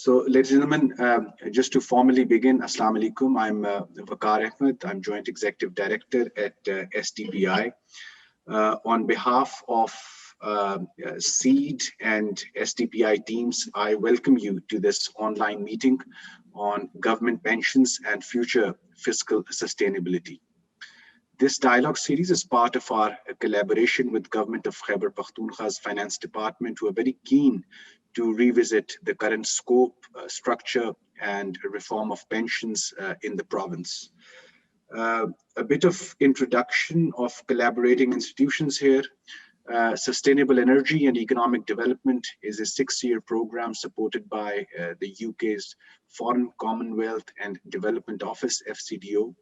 So, ladies and gentlemen, just to formally begin, Assalamu alaikum. I'm Vaqar Ahmed. I'm Joint Executive Director at SDPI. On behalf of Seed and SDPI teams, I welcome you to this online meeting on government pensions and future fiscal sustainability. This dialogue series is part of our collaboration with Government of Khyber Pakhtunkhwa's Finance Department, who are very keen to revisit the current scope, structure, and reform of pensions in the province. A bit of introduction of collaborating institutions here. Sustainable Energy and Economic Development is a 6-year program supported by the UK's Foreign Commonwealth and Development Office, FCDO.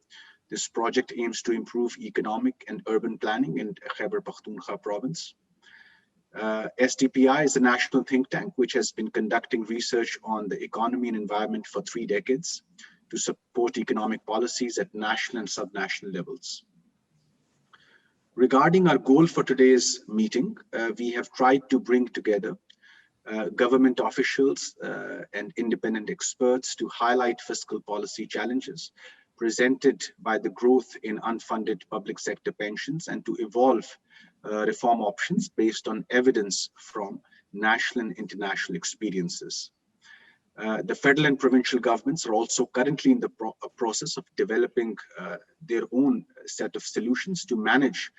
This project aims to improve economic and urban planning in Khyber Pakhtunkhwa province. SDPI is a national think tank which has been conducting research on the economy and environment for 3 decades to support economic policies at national and subnational levels. Regarding our goal for today's meeting, we have tried to bring together government officials and independent experts to highlight fiscal policy challenges presented by the growth in unfunded public sector pensions and to evolve reform options based on evidence from national and international experiences. The federal and provincial governments are also currently in the process of developing their own set of solutions to manage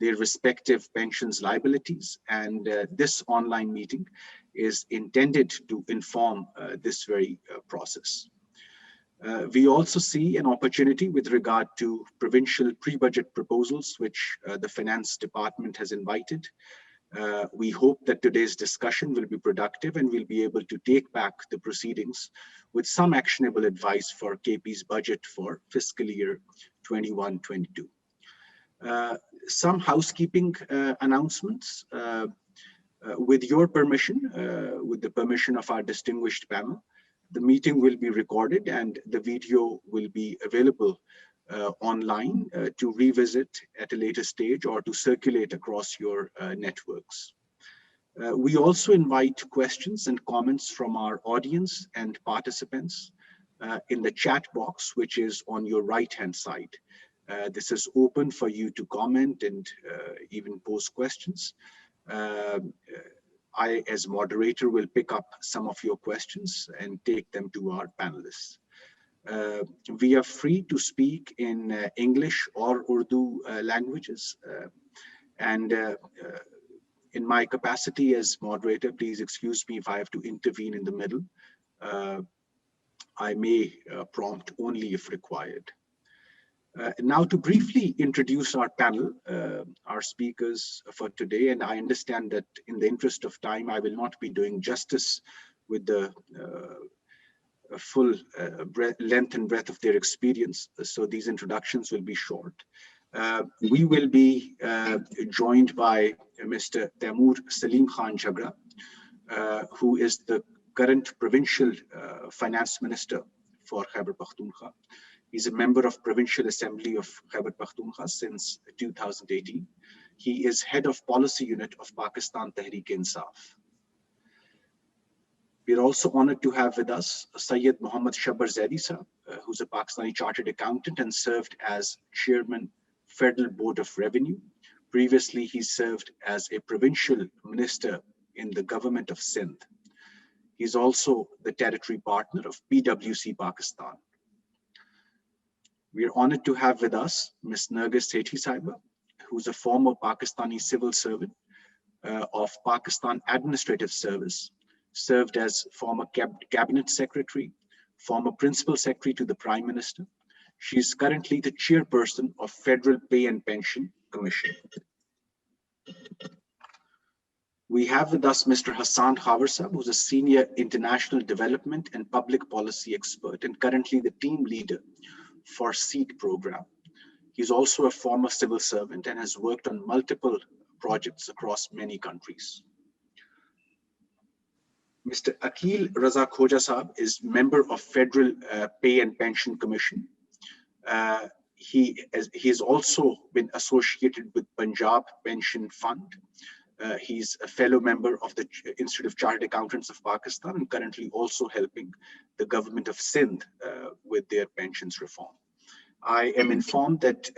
their respective pensions liabilities, and this online meeting is intended to inform this very process. We also see an opportunity with regard to provincial pre-budget proposals, which the Finance Department has invited. We hope that today's discussion will be productive and we'll be able to take back the proceedings with some actionable advice for KP's budget for fiscal year 21-22. Some housekeeping announcements. With your permission, with the permission of our distinguished panel, the meeting will be recorded and the video will be available online to revisit at a later stage or to circulate across your networks. We also invite questions and comments from our audience and participants in the chat box, which is on your right-hand side. This is open for you to comment and even pose questions. I, as moderator, will pick up some of your questions and take them to our panelists. We are free to speak in English or Urdu languages. In my capacity as moderator, please excuse me if I have to intervene in the middle. I may prompt only if required. Now to briefly introduce our panel, our speakers for today, and I understand that in the interest of time, I will not be doing justice with the full length and breadth of their experience, so these introductions will be short. We will be joined by Mr. Taimur Saleem Khan Jhagra, who is the current provincial finance minister for Khyber Pakhtunkhwa. He's a member of Provincial Assembly of Khyber Pakhtunkhwa since 2018. He is head of policy unit of Pakistan Tehreek-e-Insaf. We're also honored to have with us Syed Muhammad Shabbar Zaidi sir, who's a Pakistani chartered accountant and served as chairman, Federal Board of Revenue. Previously, he served as a provincial minister in the government of Sindh. He's also the territory partner of PwC Pakistan. We are honored to have with us Ms. Nargis Sethi, who's a former Pakistani civil servant of Pakistan Administrative Service, served as former cabinet secretary, former principal secretary to the Prime Minister. She is currently the chairperson of Federal Pay and Pension Commission. We have with us Mr. Hassan Khawar, who's a senior international development and public policy expert and currently the team leader for SEED program. He's also a former civil servant and has worked on multiple projects across many countries. Mr. Aquil Raza Khoja is member of Federal Pay and Pension Commission. He has also been associated with Punjab Pension Fund He's a fellow member of the Institute of Chartered Accountants of Pakistan and currently also helping the government of Sindh with their pensions reform. I am informed that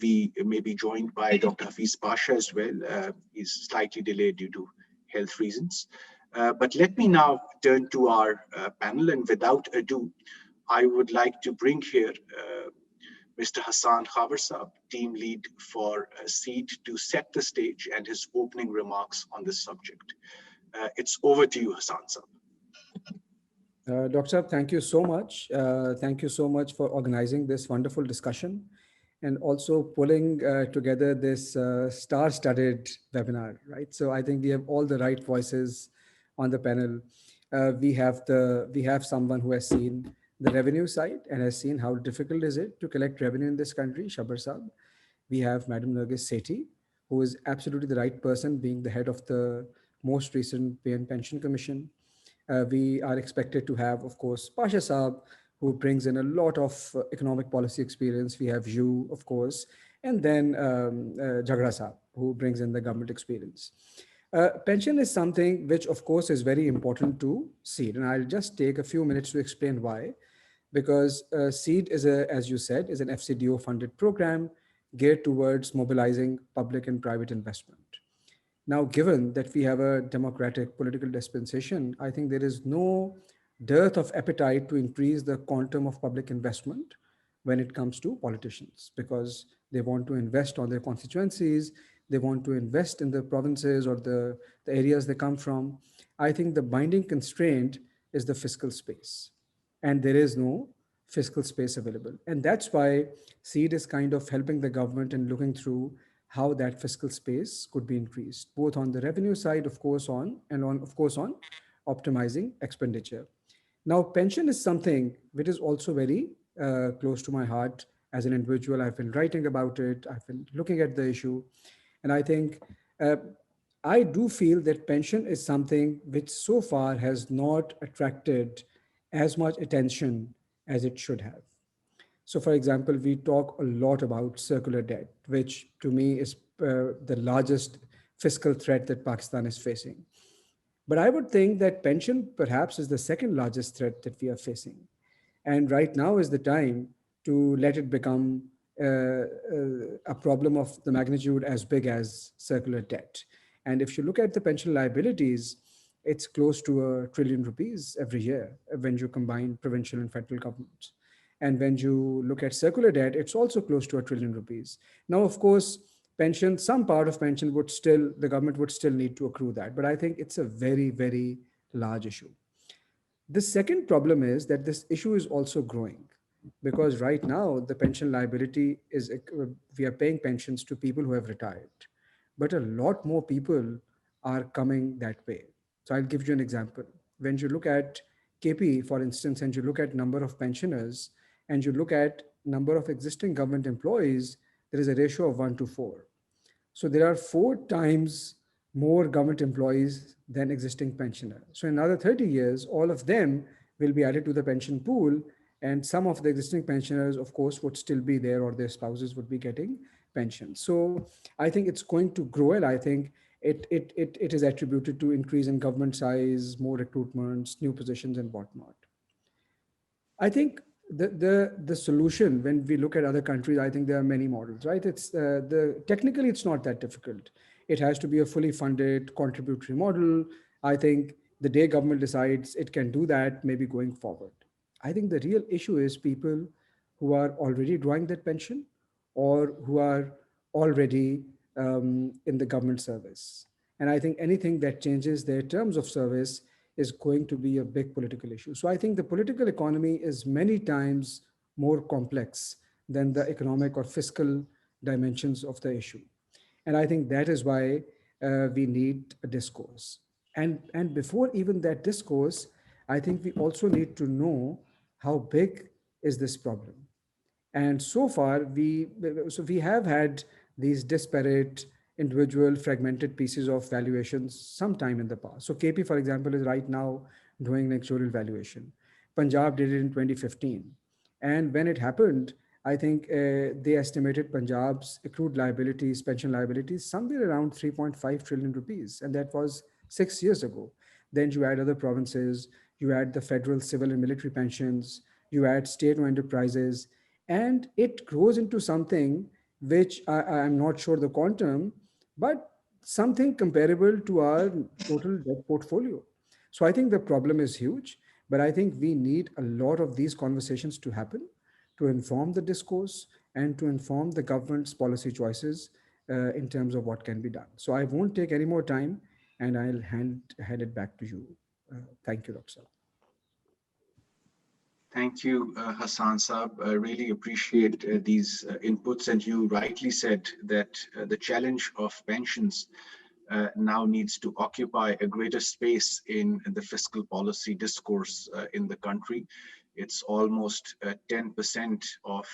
we may be joined by Dr. Hafiz Pasha as well. He's slightly delayed due to health reasons. But let me now turn to our panel, and without ado, I would like to bring here Mr. Hassan Khawar, team lead for Seed, to set the stage and his opening remarks on this subject. It's over to you, Hassan sir. Dr. Thank you so much. Thank you so much for organizing this wonderful discussion and also pulling together this star-studded webinar, right? So I think we have all the right voices on the panel. We have someone who has seen the revenue side and has seen how difficult is it to collect revenue in this country, Shabbar Saab. We have Madam Nargis Sethi, who is absolutely the right person, being the head of the most recent Pay and Pension Commission. We are expected to have, of course, Pasha Saab, who brings in a lot of economic policy experience. We have you, of course, and then Jhagra Saab, who brings in the government experience. Pension is something which, of course, is very important to Seed, and I'll just take a few minutes to explain why. Because Seed is as you said, is an FCDO funded program geared towards mobilizing public and private investment. Now, given that we have a democratic political dispensation, I think there is no dearth of appetite to increase the quantum of public investment when it comes to politicians, because they want to invest on their constituencies, they want to invest in the provinces or the areas they come from. I think the binding constraint is the fiscal space, and there is no fiscal space available. And that's why Seed is kind of helping the government and looking through how that fiscal space could be increased, both on the revenue side, of course, on optimizing expenditure. Now, pension is something which is also very close to my heart as an individual. I've been writing about it. I've been looking at the issue, and I think uh, I do feel that pension is something which so far has not attracted as much attention as it should have. So, for example, we talk a lot about circular debt, which to me is the largest fiscal threat that Pakistan is facing. But I would think that pension perhaps is the second largest threat that we are facing. And right now is the time to let it become a problem of the magnitude as big as circular debt. And if you look at the pension liabilities, it's close to ₹1 trillion every year when you combine provincial and federal governments. And when you look at circular debt, it's also close to ₹1 trillion. Now, of course, pension, some part of pension would still, the government would still need to accrue that. But I think it's a very, very large issue. The second problem is that this issue is also growing, because right now the pension liability is, we are paying pensions to people who have retired, but a lot more people are coming that way. So I'll give you an example. When you look at KP, for instance, and you look at number of pensioners and you look at number of existing government employees, there is a ratio of 1 to 4. So there are 4 times more government employees than existing pensioners. So in another 30 years, all of them will be added to the pension pool, and some of the existing pensioners, of course, would still be there, or their spouses would be getting pensions. So I think it's going to grow, and I think it is attributed to increase in government size, more recruitments, new positions, and whatnot. I think the solution, when we look at other countries, I think there are many models, right? It's the technically it's not that difficult. It has to be a fully funded contributory model. I think the day government decides it can do that, maybe going forward. I think the real issue is people who are already drawing that pension or who are already in the government service. And I think anything that changes their terms of service is going to be a big political issue. So I think the political economy is many times more complex than the economic or fiscal dimensions of the issue. And I think that is why we need a discourse. And before even that discourse, I think we also need to know how big is this problem. And so far, we have had these disparate, individual, fragmented pieces of valuations sometime in the past. So KP, for example, is right now doing an actuarial valuation. Punjab did it in 2015. And when it happened, I think they estimated Punjab's accrued liabilities, pension liabilities, somewhere around 3.5 trillion rupees. And that was 6 years ago. Then you add other provinces, you add the federal civil and military pensions, you add state owned enterprises, and it grows into something which I'm not sure the quantum, but something comparable to our total debt portfolio. So I think the problem is huge, but I think we need a lot of these conversations to happen to inform the discourse and to inform the government's policy choices in terms of what can be done. So I won't take any more time and I'll hand it back to you. Thank you, Dr. Thank you, Hassan Saab. I really appreciate these inputs. And you rightly said that the challenge of pensions now needs to occupy a greater space in the fiscal policy discourse in the country. It's almost 10% of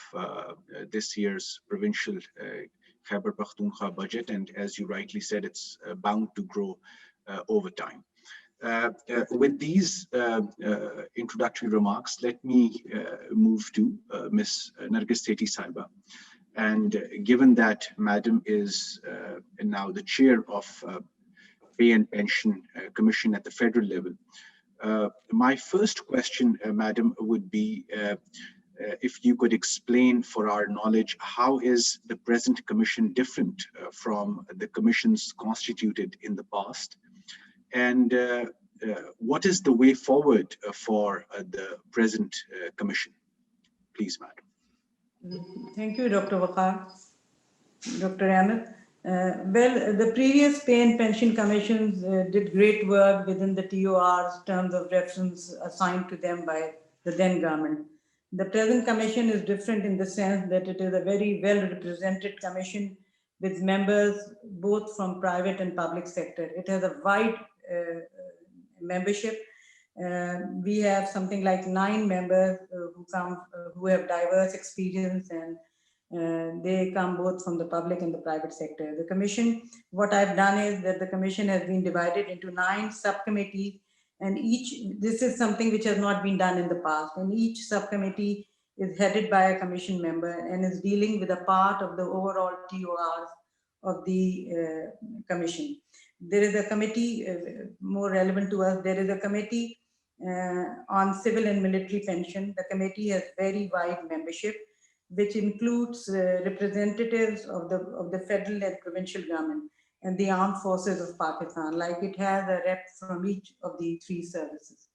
this year's provincial Khyber Pakhtunkhwa budget. And as you rightly said, it's bound to grow over time. With these introductory remarks, let me move to Ms. Nargis Sethi Sahiba. And given that Madam is now the chair of Pay and Pension Commission at the federal level, my first question, Madam, would be if you could explain for our knowledge, how is the present commission different from the commissions constituted in the past? And what is the way forward for the present commission? Please, Madam. Thank you, Dr. Vaqar, Dr. Ahmed. Well, the previous Pay and Pension Commissions did great work within the TOR's terms of reference assigned to them by the then government. The present commission is different in the sense that it is a very well represented commission with members both from private and public sector. It has a wide membership. We have something like 9 members who have diverse experience, and they come both from the public and the private sector. The commission, what I've done is that the commission has been divided into 9 subcommittees, and this is something which has not been done in the past, and each subcommittee is headed by a commission member and is dealing with a part of the overall TORs of the commission. There is a committee, more relevant to us, there is a committee on civil and military pension. The committee has very wide membership, which includes representatives of the federal and provincial government and the armed forces of Pakistan, like it has a rep from each of the 3 services.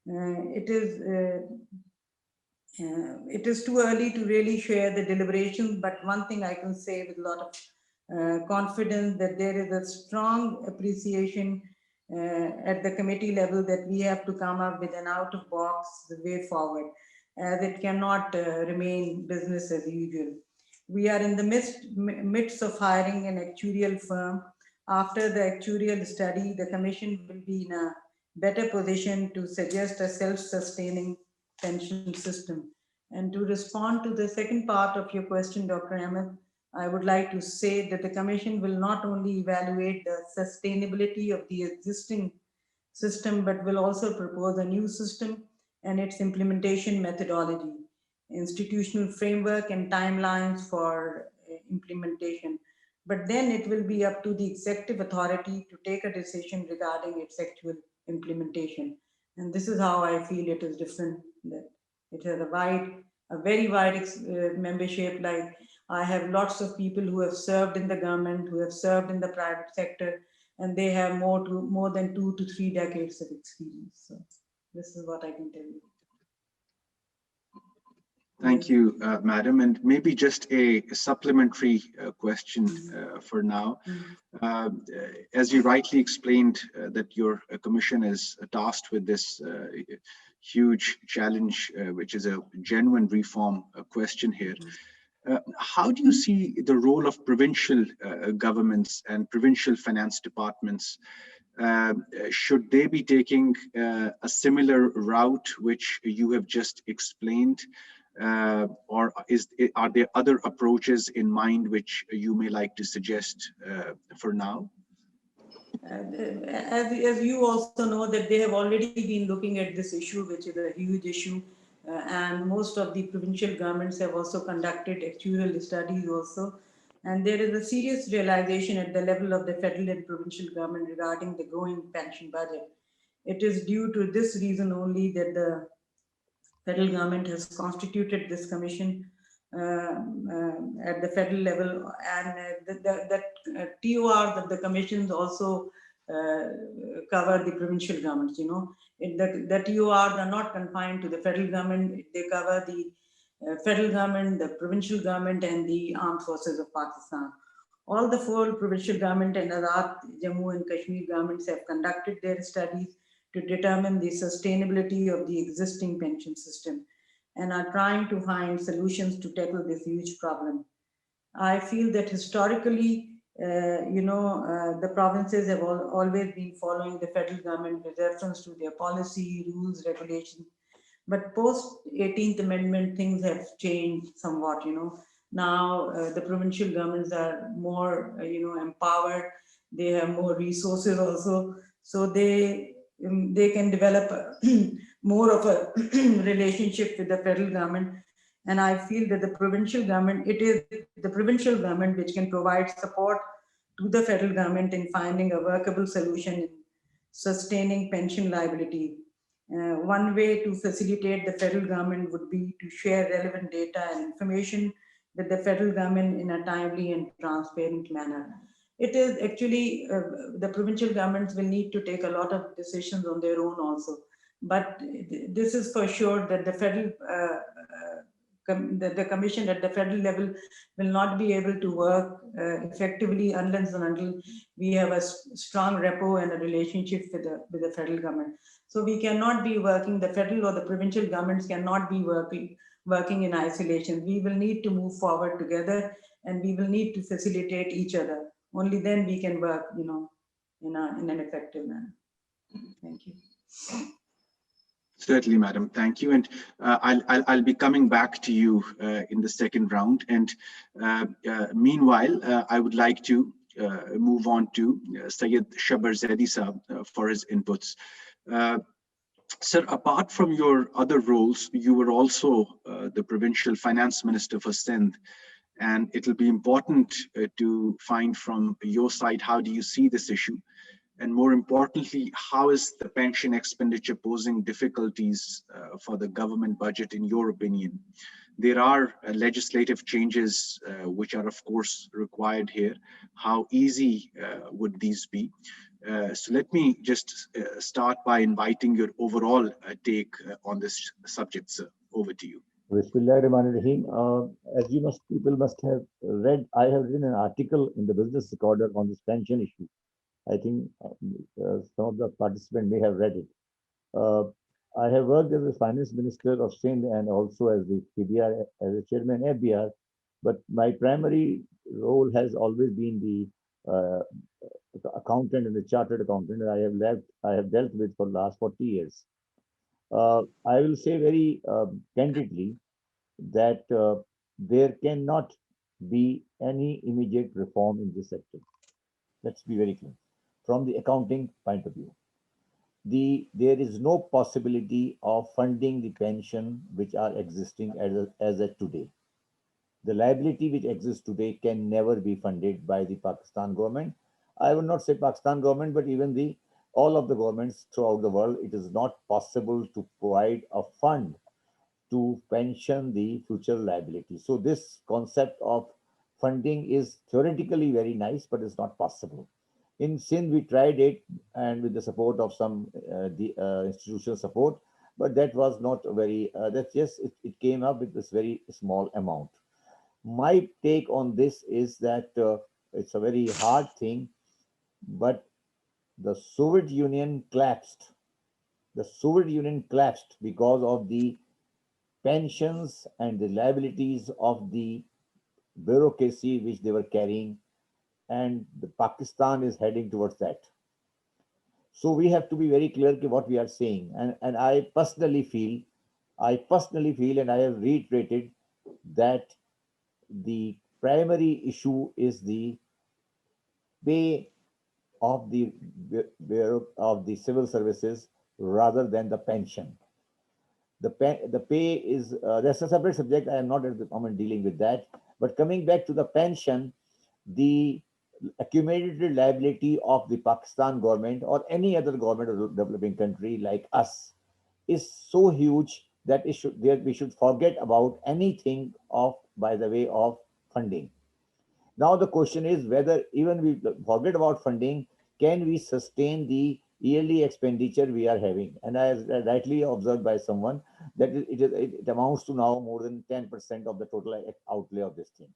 It is too early to really share the deliberations, but one thing I can say with a lot of confidence that there is a strong appreciation at the committee level that we have to come up with an out-of-box way forward, as it cannot remain business as usual. We are in the midst of hiring an actuarial firm. After the actuarial study, the commission will be in a better position to suggest a self-sustaining pension system. And to respond to the second part of your question, Dr. Ahmed, I would like to say that the commission will not only evaluate the sustainability of the existing system, but will also propose a new system and its implementation methodology, institutional framework and timelines for implementation. But then it will be up to the executive authority to take a decision regarding its actual implementation. And this is how I feel it is different, that it has a very wide membership. Like, I have lots of people who have served in the government, who have served in the private sector, and they have more than 2 to 3 decades of experience. So this is what I can tell you. Thank you, Madam. And maybe just a supplementary question for now. As you rightly explained, that your commission is tasked with this huge challenge, which is a genuine reform question here. How do you see the role of provincial governments and provincial finance departments? Should they be taking a similar route which you have just explained? Or are there other approaches in mind which you may like to suggest for now? As you also know, that they have already been looking at this issue, which is a huge issue. and most of the provincial governments have also conducted actuarial studies also. And there is a serious realization at the level of the federal and provincial government regarding the growing pension budget. It is due to this reason only that the federal government has constituted this commission at the federal level, and that TOR, that the commissions also cover the provincial governments. You know, the TOR are not confined to the federal government; they cover the federal government, the provincial government, and the armed forces of Pakistan. All the four provincial government and Azad Jammu and Kashmir governments have conducted their studies to determine the sustainability of the existing pension system and are trying to find solutions to tackle this huge problem. I feel that historically, the provinces have always been following the federal government with reference to their policy, rules, regulations. But post 18th Amendment, things have changed somewhat. Now the provincial governments are more, empowered. They have more resources also, so they can develop more of a relationship with the federal government. And I feel that the provincial government, it is the provincial government which can provide support to the federal government in finding a workable solution in sustaining pension liability. One way to facilitate the federal government would be to share relevant data and information with the federal government in a timely and transparent manner. It is actually the provincial governments will need to take a lot of decisions on their own also. But this is for sure that the federal the commission at the federal level will not be able to work effectively unless and until we have a strong rapport and a relationship with the federal government. So we cannot be working, the federal or the provincial governments cannot be working in isolation. We will need to move forward together, and we will need to facilitate each other. Only then we can work, in an effective manner. Thank you. Certainly, madam. Thank you. And I'll be coming back to you in the second round. And meanwhile, I would like to move on to Syed Shabbar Zaidi Saab for his inputs. Sir, apart from your other roles, you were also the provincial finance minister for Sindh. And it'll be important to find from your side, how do you see this issue? And more importantly, how is the pension expenditure posing difficulties for the government budget, in your opinion? There are legislative changes which are, of course, required here. How easy would these be? So let me just start by inviting your overall take on this subject, sir. Over to you. Bismillahirrahmanirrahim. As people must have read, I have written an article in the Business Recorder on this pension issue. I think some of the participants may have read it. I have worked as a finance minister of Sindh and also as the PBR, as a chairman FBR, but my primary role has always been the accountant and the chartered accountant that I have dealt with for the last 40 years. I will say very candidly that there cannot be any immediate reform in this sector. Let's be very clear. From the accounting point of view, there is no possibility of funding the pension which are existing as of today. The liability which exists today can never be funded by the Pakistan government. I would not say Pakistan government, but even all of the governments throughout the world. It is not possible to provide a fund to pension the future liability. So this concept of funding is theoretically very nice, but it's not possible. In Sindh, we tried it, and with the support of some institutional support, but that was not very, it came up with this very small amount. My take on this is that it's a very hard thing, but the Soviet Union collapsed. The Soviet Union collapsed because of the pensions and the liabilities of the bureaucracy which they were carrying, and the Pakistan is heading towards that. So we have to be very clear what we are saying. And I personally feel, and I have reiterated that the primary issue is the pay of the civil services rather than the pension. The pay is, that's a separate subject. I am not at the moment dealing with that. But coming back to the pension, the accumulated liability of the Pakistan government or any other government or developing country like us is so huge that we should forget about anything of by the way of funding. Now the question is whether even we forget about funding, can we sustain the yearly expenditure we are having? And as rightly observed by someone, that it amounts to now more than 10% of the total outlay of this thing.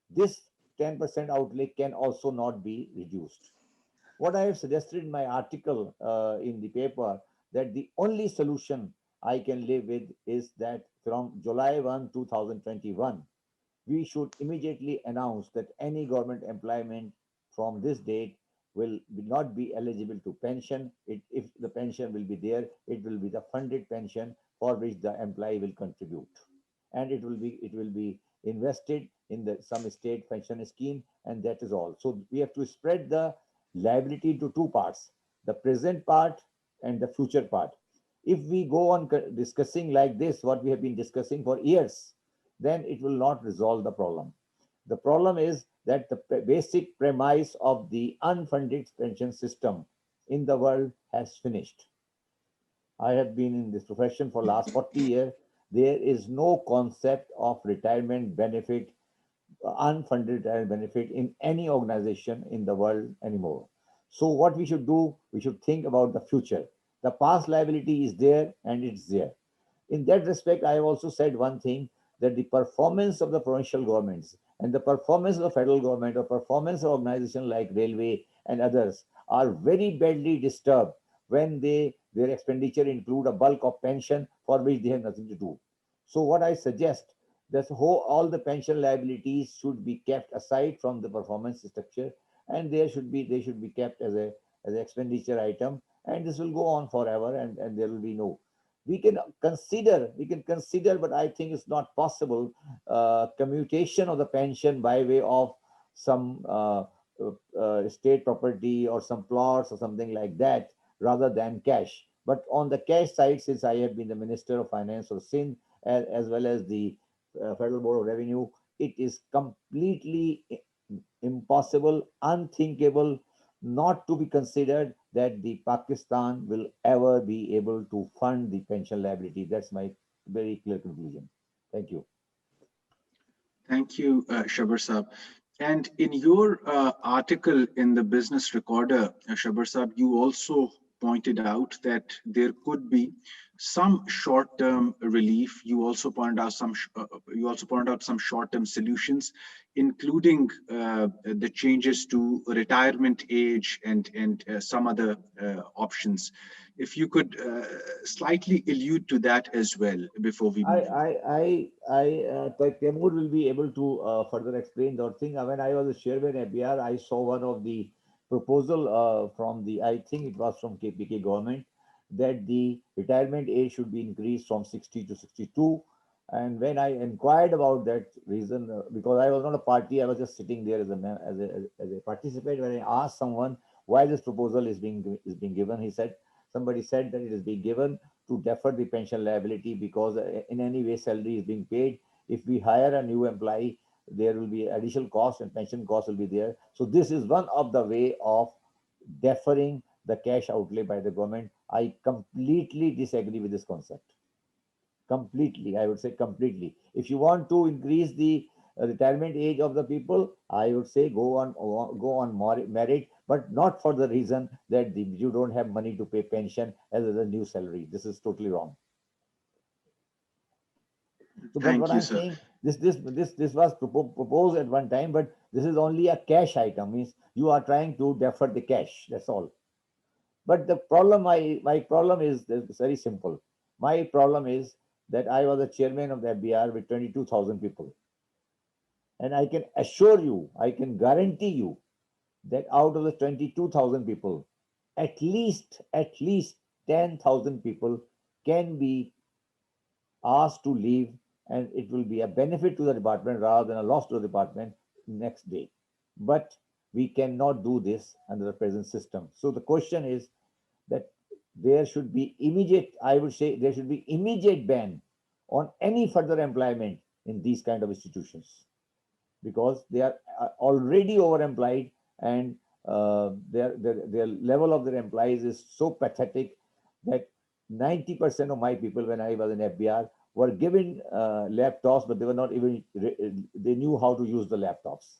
This 10% outlay can also not be reduced. What I have suggested in my article in the paper, that the only solution I can live with is that from July 1, 2021, we should immediately announce that any government employment from this date will not be eligible to pension. If the pension will be there, it will be the funded pension for which the employee will contribute, and it will be invested in some state pension scheme, and that is all. So we have to spread the liability into two parts: the present part and the future part. If we go on discussing like this, what we have been discussing for years, then it will not resolve the problem. The problem is that the basic premise of the unfunded pension system in the world has finished. I have been in this profession for last 40 years. There is no concept of retirement benefit, unfunded retirement benefit in any organization in the world anymore. So what we should do, we should think about the future. The past liability is there and it's there. In that respect, I have also said one thing, that the performance of the provincial governments and the performance of the federal government or performance of organizations like railway and others are very badly disturbed when their expenditure include a bulk of pension for which they have nothing to do. So what I suggest, that all the pension liabilities should be kept aside from the performance structure, and they should be kept as an expenditure item, and this will go on forever, and there will be no. We can consider, but I think it's not possible, commutation of the pension by way of some state property or some plots or something like that, rather than cash. But on the cash side, since I have been the Minister of Finance for Sindh, as well as the Federal Board of Revenue, it is completely impossible, unthinkable, not to be considered that the Pakistan will ever be able to fund the pension liability. That's my very clear conclusion. Thank you. Thank you, Shabbar Saab. And in your article in the Business Recorder, Shabbar Saab, you also pointed out that there could be some short-term relief. You also pointed out some short-term solutions, including the changes to retirement age and some other options. If you could slightly allude to that as well before we move on. Taimur will be able to further explain that thing. When I was a chairman at BR, I saw one of the proposal from I think it was from KPK government, that the retirement age should be increased from 60 to 62. And when I inquired about that reason, because I was not a party, I was just sitting there as a participant. When I asked someone why this proposal is being given, somebody said that it is being given to defer the pension liability, because in any way salary is being paid. If we hire a new employee, there will be additional cost and pension cost will be there. So this is one of the way of deferring the cash outlay by the government. I completely disagree with this concept. Completely, I would say completely. If you want to increase the retirement age of the people, I would say go on merit, but not for the reason that you don't have money to pay pension as a new salary. This is totally wrong. So, but what Thank you, I'm sir. saying, this was proposed at one time, but this is only a cash item. Means you are trying to defer the cash. That's all. But the problem, my problem is very simple. My problem is that I was a chairman of the FBR with 22,000 people. And I can assure you, I can guarantee you that out of the 22,000 people, at least 10,000 people can be asked to leave, and it will be a benefit to the department rather than a loss to the department next day. But we cannot do this under the present system. So the question is that there should be immediate, I would say, there should be immediate ban on any further employment in these kind of institutions, because they are already overemployed, and their level of their employees is so pathetic that 90% of my people, when I was in FBR, were given laptops, but they were not even, they knew how to use the laptops.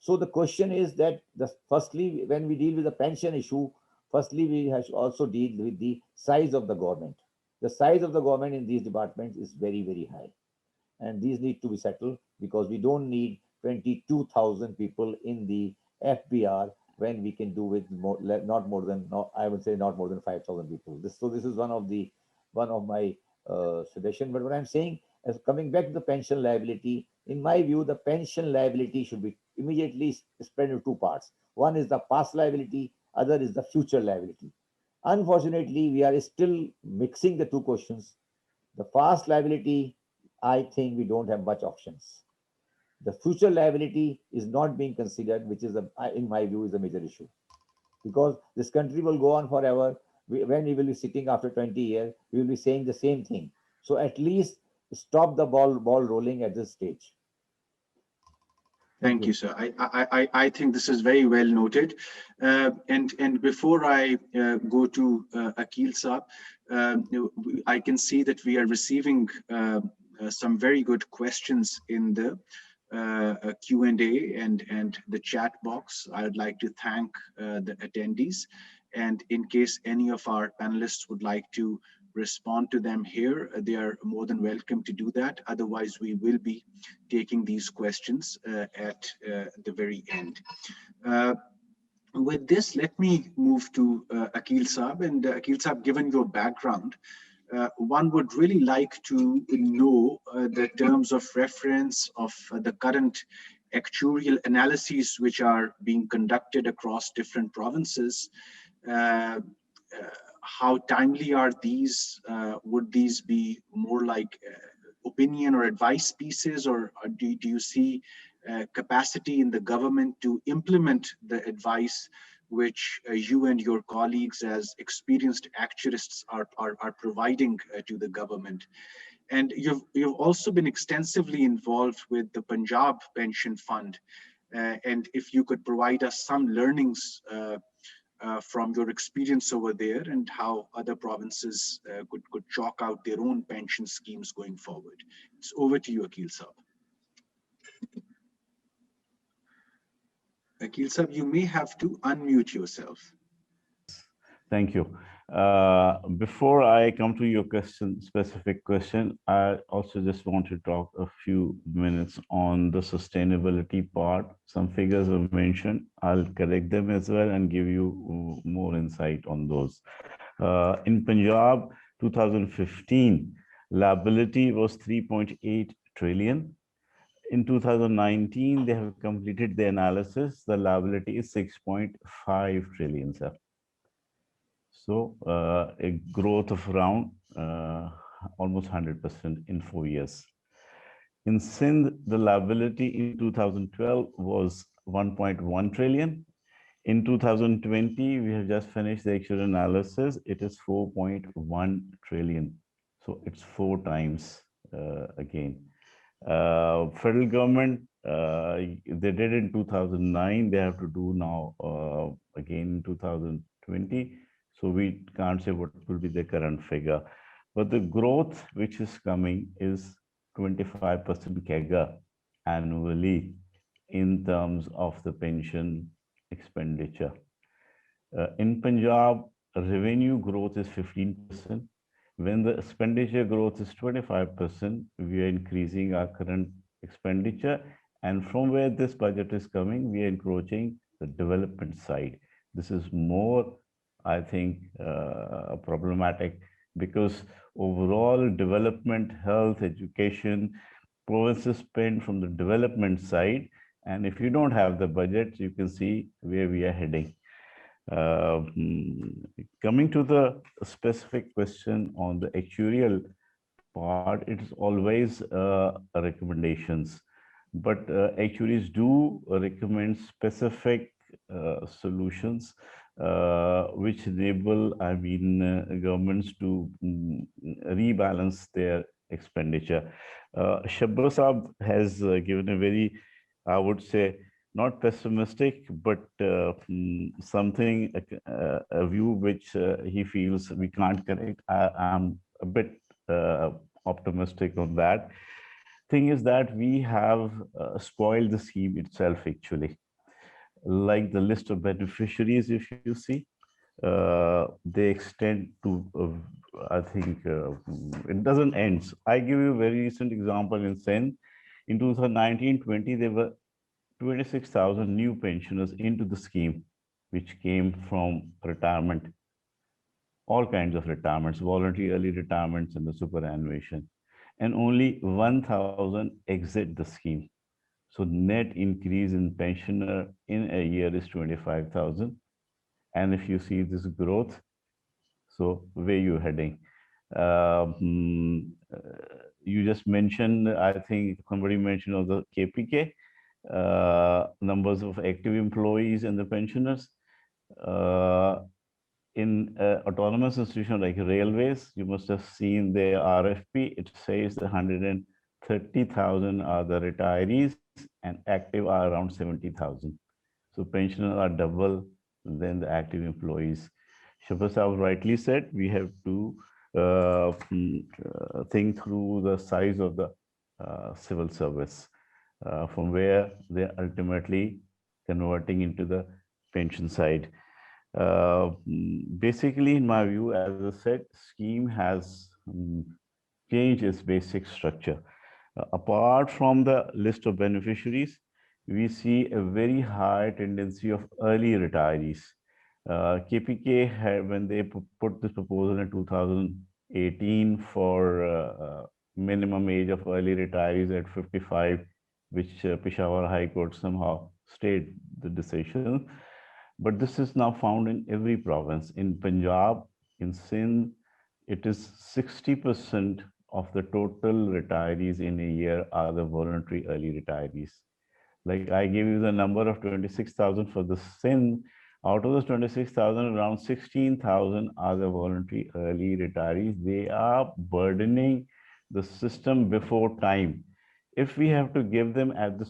So the question is that, firstly, when we deal with the pension issue, firstly, we have to also deal with the size of the government. The size of the government in these departments is very, very high. And these need to be settled, because we don't need 22,000 people in the FBR when we can do with not more than, I would say not more than 5,000 people. So this is one of my suggestion. But what I'm saying is, coming back to the pension liability, in my view, the pension liability should be immediately spread into two parts. One is the past liability, other is the future liability. Unfortunately, we are still mixing the two questions. The past liability, I think we don't have much options. The future liability is not being considered, which is, in my view, is a major issue. Because this country will go on forever. When we will be sitting after 20 years, we will be saying the same thing. So at least stop the ball rolling at this stage. Thank you, sir. I think this is very well noted. And before I go to Aquil Saab, I can see that we are receiving some very good questions in the Q&A and the chat box. I would like to thank the attendees. And in case any of our panelists would like to respond to them here, they are more than welcome to do that. Otherwise, we will be taking these questions at the very end. With this, let me move to Aquil Saab. And Aquil Saab, given your background, one would really like to know the terms of reference of the current actuarial analyses which are being conducted across different provinces. How timely are these? Would these be more like opinion or advice pieces, or do you see capacity in the government to implement the advice which you and your colleagues as experienced actuarists are providing to the government? And you've also been extensively involved with the Punjab Pension Fund. And if you could provide us some learnings from your experience over there, and how other provinces could chalk out their own pension schemes going forward. It's over to you, Aquil Saab. Aquil Saab, you may have to unmute yourself. Thank you. Before I come to your specific question, I also just want to talk a few minutes on the sustainability part. Some figures were mentioned. I'll correct them as well and give you more insight on those. In Punjab, 2015, liability was 3.8 trillion. In 2019, they have completed the analysis. The liability is 6.5 trillion, sir. So a growth of around almost 100% in 4 years. In Sindh, the liability in 2012 was 1.1 trillion. In 2020, we have just finished the actual analysis. It is 4.1 trillion. So it's 4 times again. Federal government, they did in 2009. They have to do now again in 2020. So we can't say what will be the current figure. But the growth which is coming is 25% CAGR annually in terms of the pension expenditure. In Punjab, revenue growth is 15%. When the expenditure growth is 25%, we are increasing our current expenditure. And from where this budget is coming, we are encroaching the development side. This is more, I think, problematic, because overall development, health, education, provinces spend from the development side. And if you don't have the budget, you can see where we are heading. Coming to the specific question on the actuarial part, it is always recommendations, but actuaries do recommend specific solutions which enable, governments to rebalance their expenditure. Shabbar Saab has given a very, I would say, not pessimistic, but something, a view which he feels we can't correct. I'm a bit optimistic on that. Thing is that we have spoiled the scheme itself, actually. Like the list of beneficiaries, if you see, they extend to, it doesn't end. I give you a very recent example in Sindh. In 2019-20, there were 26,000 new pensioners into the scheme, which came from retirement, all kinds of retirements, voluntary early retirements and the superannuation. And only 1,000 exit the scheme. So net increase in pensioner in a year is 25,000. And if you see this growth, so where you heading? You just mentioned, I think somebody mentioned of the KPK, numbers of active employees and the pensioners. In autonomous institution like railways, you must have seen their RFP. It says 130,000 are the retirees and active are around 70,000. So pensioners are double than the active employees. Shabbar Saab rightly said, we have to think through the size of the civil service, from where they're ultimately converting into the pension side. Basically, in my view, as I said, scheme has changed its basic structure. Apart from the list of beneficiaries, we see a very high tendency of early retirees. KPK had, when they put this proposal in 2018 for minimum age of early retirees at 55, which Peshawar High Court somehow stayed the decision. But this is now found in every province. In Punjab, in Sindh, it is 60% of the total retirees in a year are the voluntary early retirees. Like I gave you the number of 26,000 for the Sindh. Out of those 26,000, around 16,000 are the voluntary early retirees. They are burdening the system before time. If we have to give them at the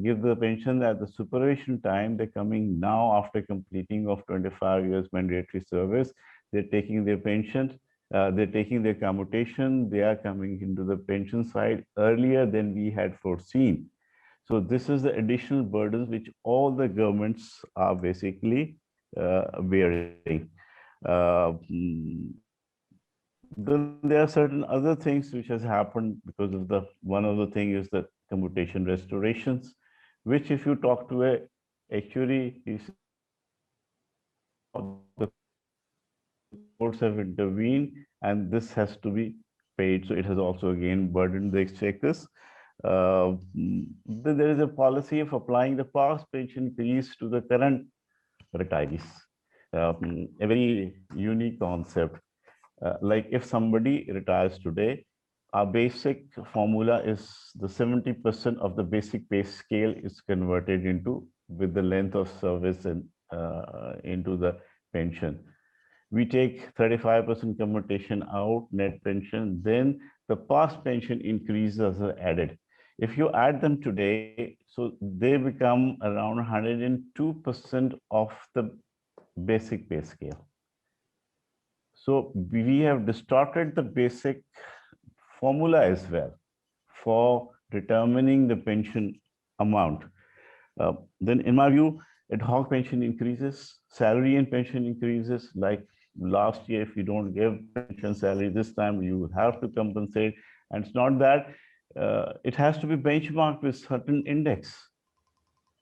give the pension at the superannuation time, they're coming now after completing of 25 years mandatory service. They're taking their pension, they're taking their commutation, they are coming into the pension side earlier than we had foreseen. So this is the additional burdens which all the governments are basically bearing. Then there are certain other things which has happened because of the, one of the thing is the commutation restorations, which if you talk to a actuary, the courts have intervened and this has to be paid. So it has also again burdened the exchequers. Then there is a policy of applying the past pension increase to the current retirees. A very unique concept. Like if somebody retires today, our basic formula is the 70% of the basic pay scale is converted into with the length of service and into the pension. We take 35% commutation out, net pension, then the past pension increases are added. If you add them today, so they become around 102% of the basic pay scale. So we have distorted the basic formula as well for determining the pension amount. Then in my view, ad hoc pension increases, salary and pension increases. Like last year, if you don't give pension salary, this time you have to compensate. And it's not that, it has to be benchmarked with certain index.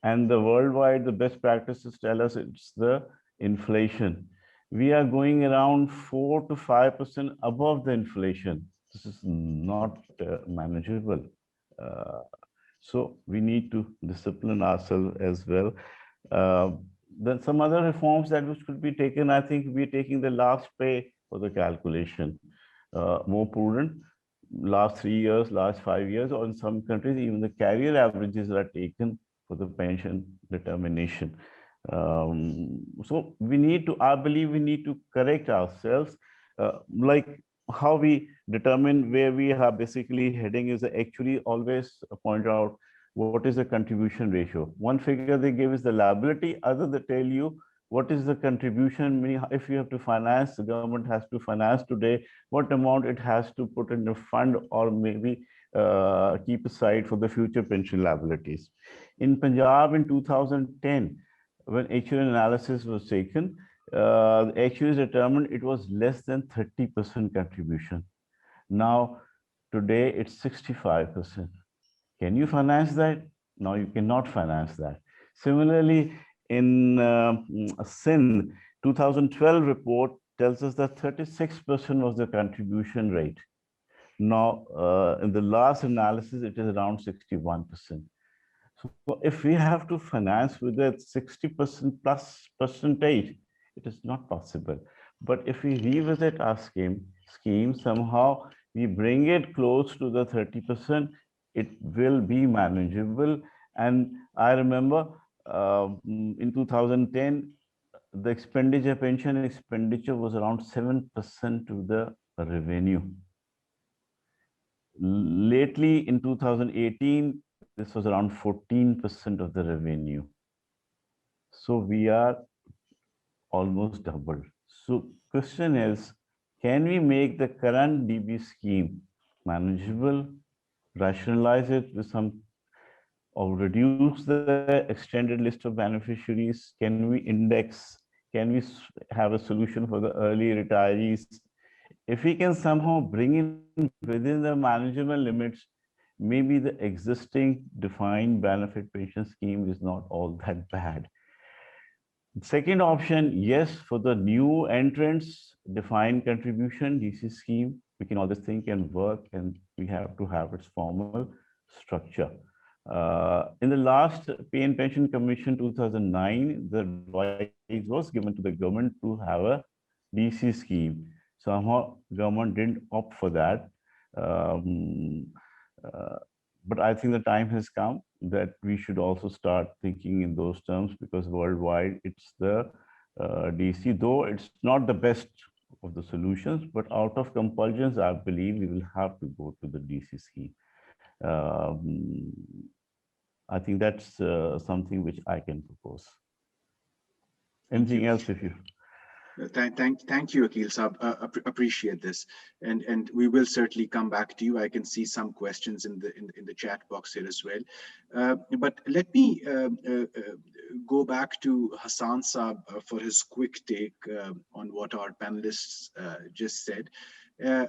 And the worldwide, the best practices tell us it's the inflation. We are going around 4 to 5% above the inflation. This is not manageable. So we need to discipline ourselves as well. Then some other reforms that which could be taken, I think we're taking the last pay for the calculation. More prudent, last 3 years, last 5 years, or in some countries, even the carrier averages are taken for the pension determination. So we need to, I believe we need to correct ourselves, like how we determine where we are basically heading is actually always point out what is the contribution ratio. One figure they give is the liability, other they tell you what is the contribution, meaning if you have to finance, the government has to finance today, what amount it has to put in the fund or maybe keep aside for the future pension liabilities. In Punjab in 2010, when actual analysis was taken, the actuaries determined it was less than 30% contribution. Now, today it's 65%. Can you finance that? No, you cannot finance that. Similarly, in Sindh, 2012 report tells us that 36% was the contribution rate. Now, in the last analysis, it is around 61%. So if we have to finance with a 60% plus percentage, it is not possible. But if we revisit our scheme, somehow we bring it close to the 30%, it will be manageable. And I remember in 2010, the expenditure, pension expenditure was around 7% to the revenue. Lately in 2018, this was around 14% of the revenue. So we are almost double. So question is, can we make the current DB scheme manageable, rationalize it with some, or reduce the extended list of beneficiaries? Can we index? Can we have a solution for the early retirees? If we can somehow bring in within the manageable limits, maybe the existing defined benefit pension scheme is not all that bad. Second option, yes, for the new entrants, defined contribution DC scheme, we can all this thing can work and we have to have its formal structure. In the last Pay and Pension Commission 2009, the advice was given to the government to have a DC scheme. Somehow government didn't opt for that. But I think the time has come that we should also start thinking in those terms, because worldwide it's the DC, though it's not the best of the solutions, but out of compulsions, I believe we will have to go to the DC scheme. I think that's something which I can propose. Anything else if you... Thank you, Aquil Saab. Appreciate this, and we will certainly come back to you. I can see some questions in the chat box here as well. But let me go back to Hassan Saab for his quick take on what our panelists just said.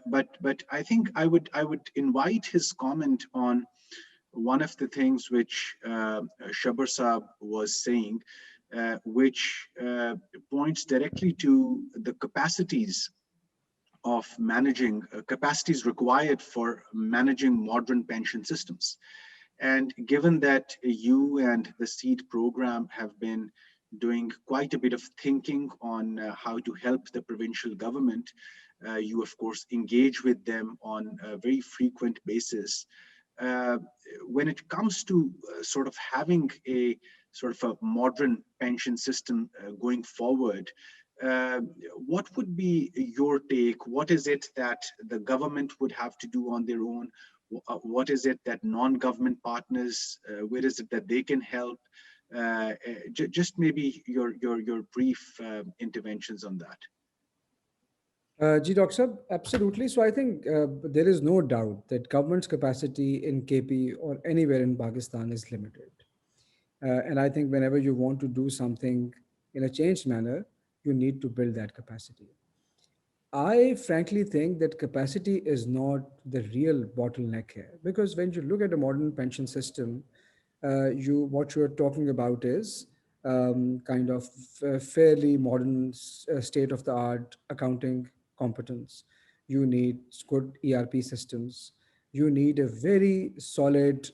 But I think I would invite his comment on one of the things which Shabbar Saab was saying, which points directly to the capacities of managing, capacities required for managing modern pension systems. And given that you and the SEED program have been doing quite a bit of thinking on how to help the provincial government, you of course engage with them on a very frequent basis. When it comes to sort of having a sort of a modern pension system going forward, what would be your take? What is it that the government would have to do on their own? What is it that non-government partners, where is it that they can help? Just maybe your brief interventions on that. Dr. Sab, absolutely. So I think there is no doubt that government's capacity in KP or anywhere in Pakistan is limited. And I think whenever you want to do something in a changed manner, you need to build that capacity. I frankly think that capacity is not the real bottleneck here, because when you look at a modern pension system, what you're talking about is kind of fairly modern state-of-the-art accounting competence. You need good ERP systems. You need a very solid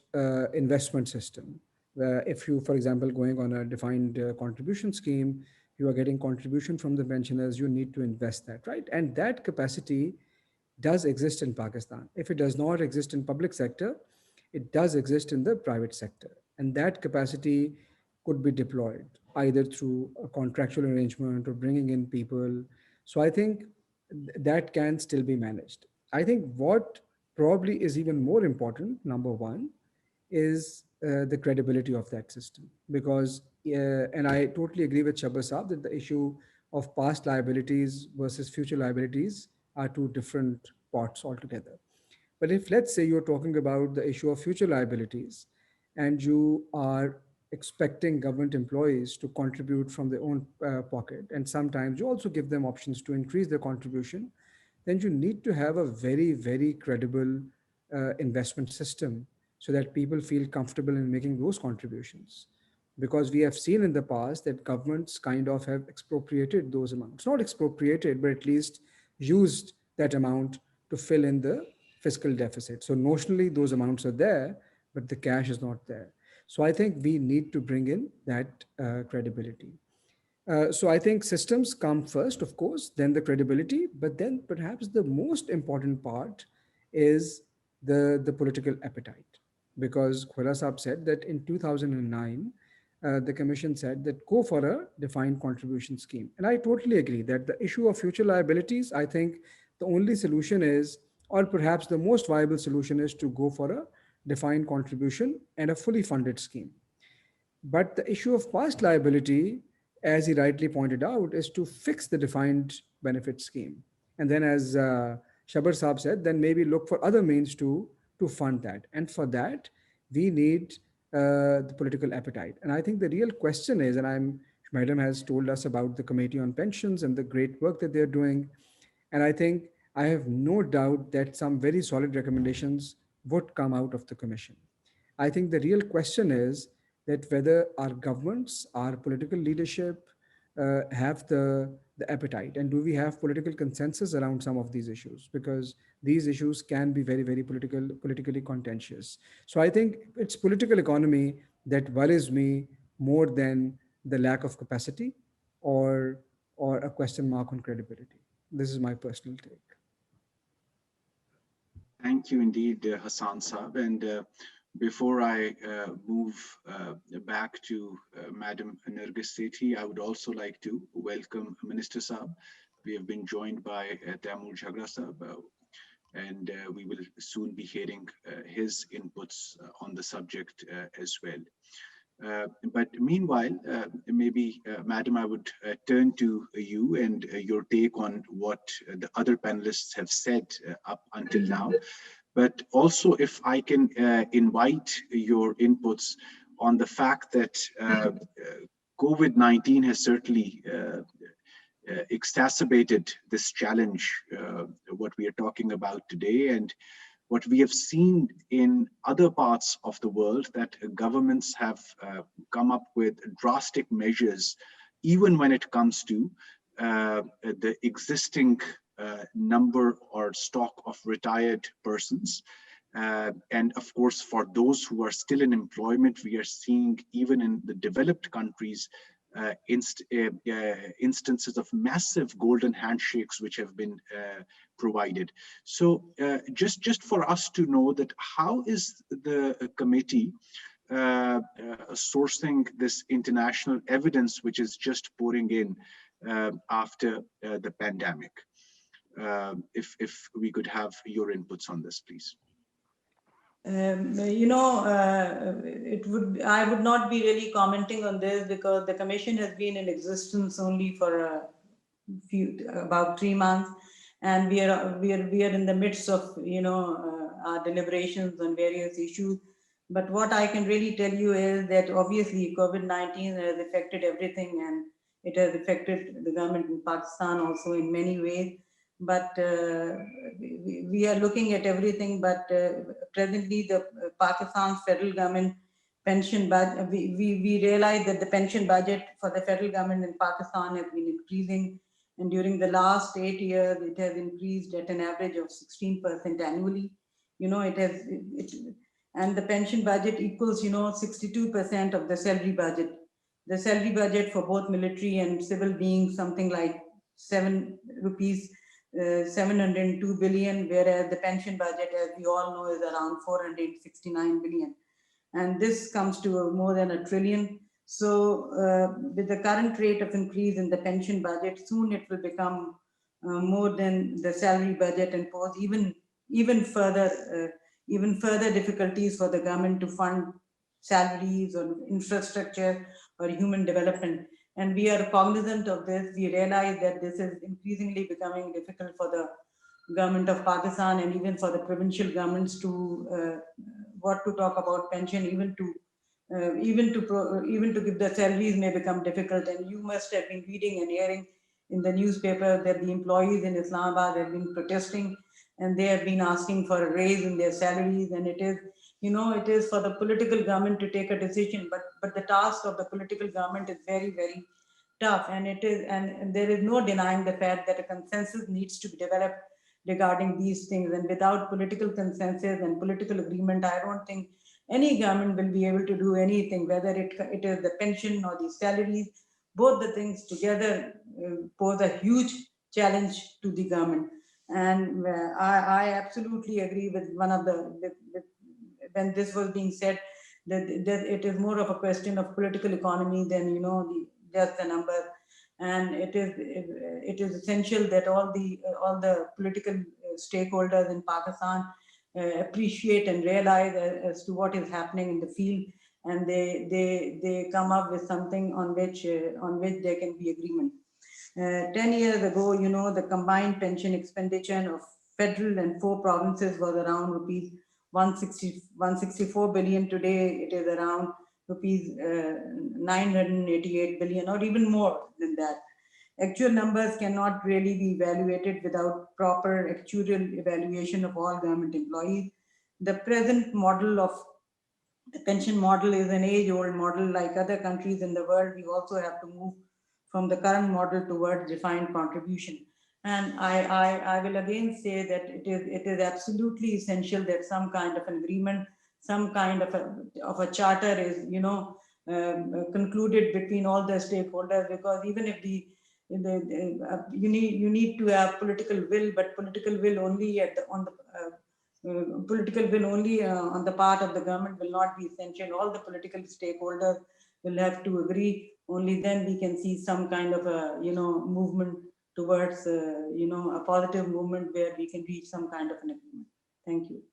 investment system. If you, for example, going on a defined contribution scheme, you are getting contribution from the pensioners, you need to invest that, right? And that capacity does exist in Pakistan. If it does not exist in public sector, it does exist in the private sector. And that capacity could be deployed. either through a contractual arrangement or bringing in people. So I think that can still be managed. I think what probably is even more important, number one, is the credibility of that system. Because, and I totally agree with Shabbar Saab that the issue of past liabilities versus future liabilities are two different pots altogether. But if, let's say, you're talking about the issue of future liabilities and you are expecting government employees to contribute from their own pocket, and sometimes you also give them options to increase their contribution, then you need to have a very, very credible investment system so that people feel comfortable in making those contributions. Because we have seen in the past that governments kind of have expropriated those amounts, not expropriated, but at least used that amount to fill in the fiscal deficit. So notionally, those amounts are there, but the cash is not there. So I think we need to bring in that credibility. So I think systems come first, of course, then the credibility, but then perhaps the most important part is the political appetite. Because Khoja Saab said that in 2009, the commission said that go for a defined contribution scheme. And I totally agree that the issue of future liabilities, I think the only solution is, or perhaps the most viable solution is to go for a defined contribution and a fully funded scheme. But the issue of past liability, as he rightly pointed out, is to fix the defined benefit scheme. And then, as Shabbar Saab said, then maybe look for other means to fund that. And for that, we need the political appetite. And I think the real question is, and Madam has told us about the Committee on Pensions and the great work that they're doing. And I think I have no doubt that some very solid recommendations would come out of the Commission. I think the real question is that whether our governments, our political leadership have the appetite, and do we have political consensus around some of these issues, because these issues can be very, very politically contentious. So I think it's political economy that worries me more than the lack of capacity or a question mark on credibility. This is my personal take. Thank you indeed, Hassan Saab. And before I move back to Madam Nargis Sethi, I would also like to welcome Minister Saab. We have been joined by Taimur Jhagra Saab, and we will soon be hearing his inputs on the subject as well. But meanwhile, maybe, Madam, I would turn to you and your take on what the other panelists have said up until now. But also, if I can invite your inputs on the fact that COVID-19 has certainly exacerbated this challenge, what we are talking about today, and what we have seen in other parts of the world, that governments have come up with drastic measures, even when it comes to the existing number or stock of retired persons. And of course, for those who are still in employment, we are seeing even in the developed countries instances of massive golden handshakes which have been provided. So just for us to know that, how is the committee sourcing this international evidence which is just pouring in after the pandemic? If we could have your inputs on this, please. I would not be really commenting on this, because the commission has been in existence only for about 3 months, and we are in the midst of our deliberations on various issues. But what I can really tell you is that obviously COVID-19 has affected everything, and it has affected the government in Pakistan also in many ways. But we are looking at everything. But presently, the Pakistan's federal government pension budget, we realize that the pension budget for the federal government in Pakistan has been increasing, and during the last 8 years, it has increased at an average of 16% annually. And the pension budget equals 62% of the salary budget. The salary budget for both military and civil being something like 702 billion, whereas the pension budget, as we all know, is around 469 billion. And this comes to more than $1 trillion. So with the current rate of increase in the pension budget, soon it will become more than the salary budget and pose even further difficulties for the government to fund salaries or infrastructure or human development. And we are cognizant of this. We realize that this is increasingly becoming difficult for the government of Pakistan and even for the provincial governments to what to talk about pension, even to give the salaries may become difficult. And you must have been reading and hearing in the newspaper that the employees in Islamabad have been protesting and they have been asking for a raise in their salaries. And it is, it is for the political government to take a decision, but the task of the political government is very, very tough. And it is, and there is no denying the fact that a consensus needs to be developed regarding these things. And without political consensus and political agreement, I don't think any government will be able to do anything, whether it is the pension or the salaries. Both the things together pose a huge challenge to the government. And I absolutely agree with one of when this was being said, that it is more of a question of political economy than, just the number. And it is essential that all the political stakeholders in Pakistan appreciate and realize as to what is happening in the field, and they come up with something on which there can be agreement. 10 years ago, the combined pension expenditure of federal and 4 provinces was around rupees 164 billion. Today, it is around rupees 988 billion, or even more than that. Actual numbers cannot really be evaluated without proper actuarial evaluation of all government employees. The present model of the pension model is an age-old model. Like other countries in the world, we also have to move from the current model towards defined contribution. And I will again say that it is absolutely essential that some kind of an agreement, some kind of a charter is concluded between all the stakeholders, because even if you need to have political will, but political will only on the part of the government will not be essential. All the political stakeholders will have to agree. Only then we can see some kind of a movement towards a positive movement where we can reach some kind of an agreement. Thank you.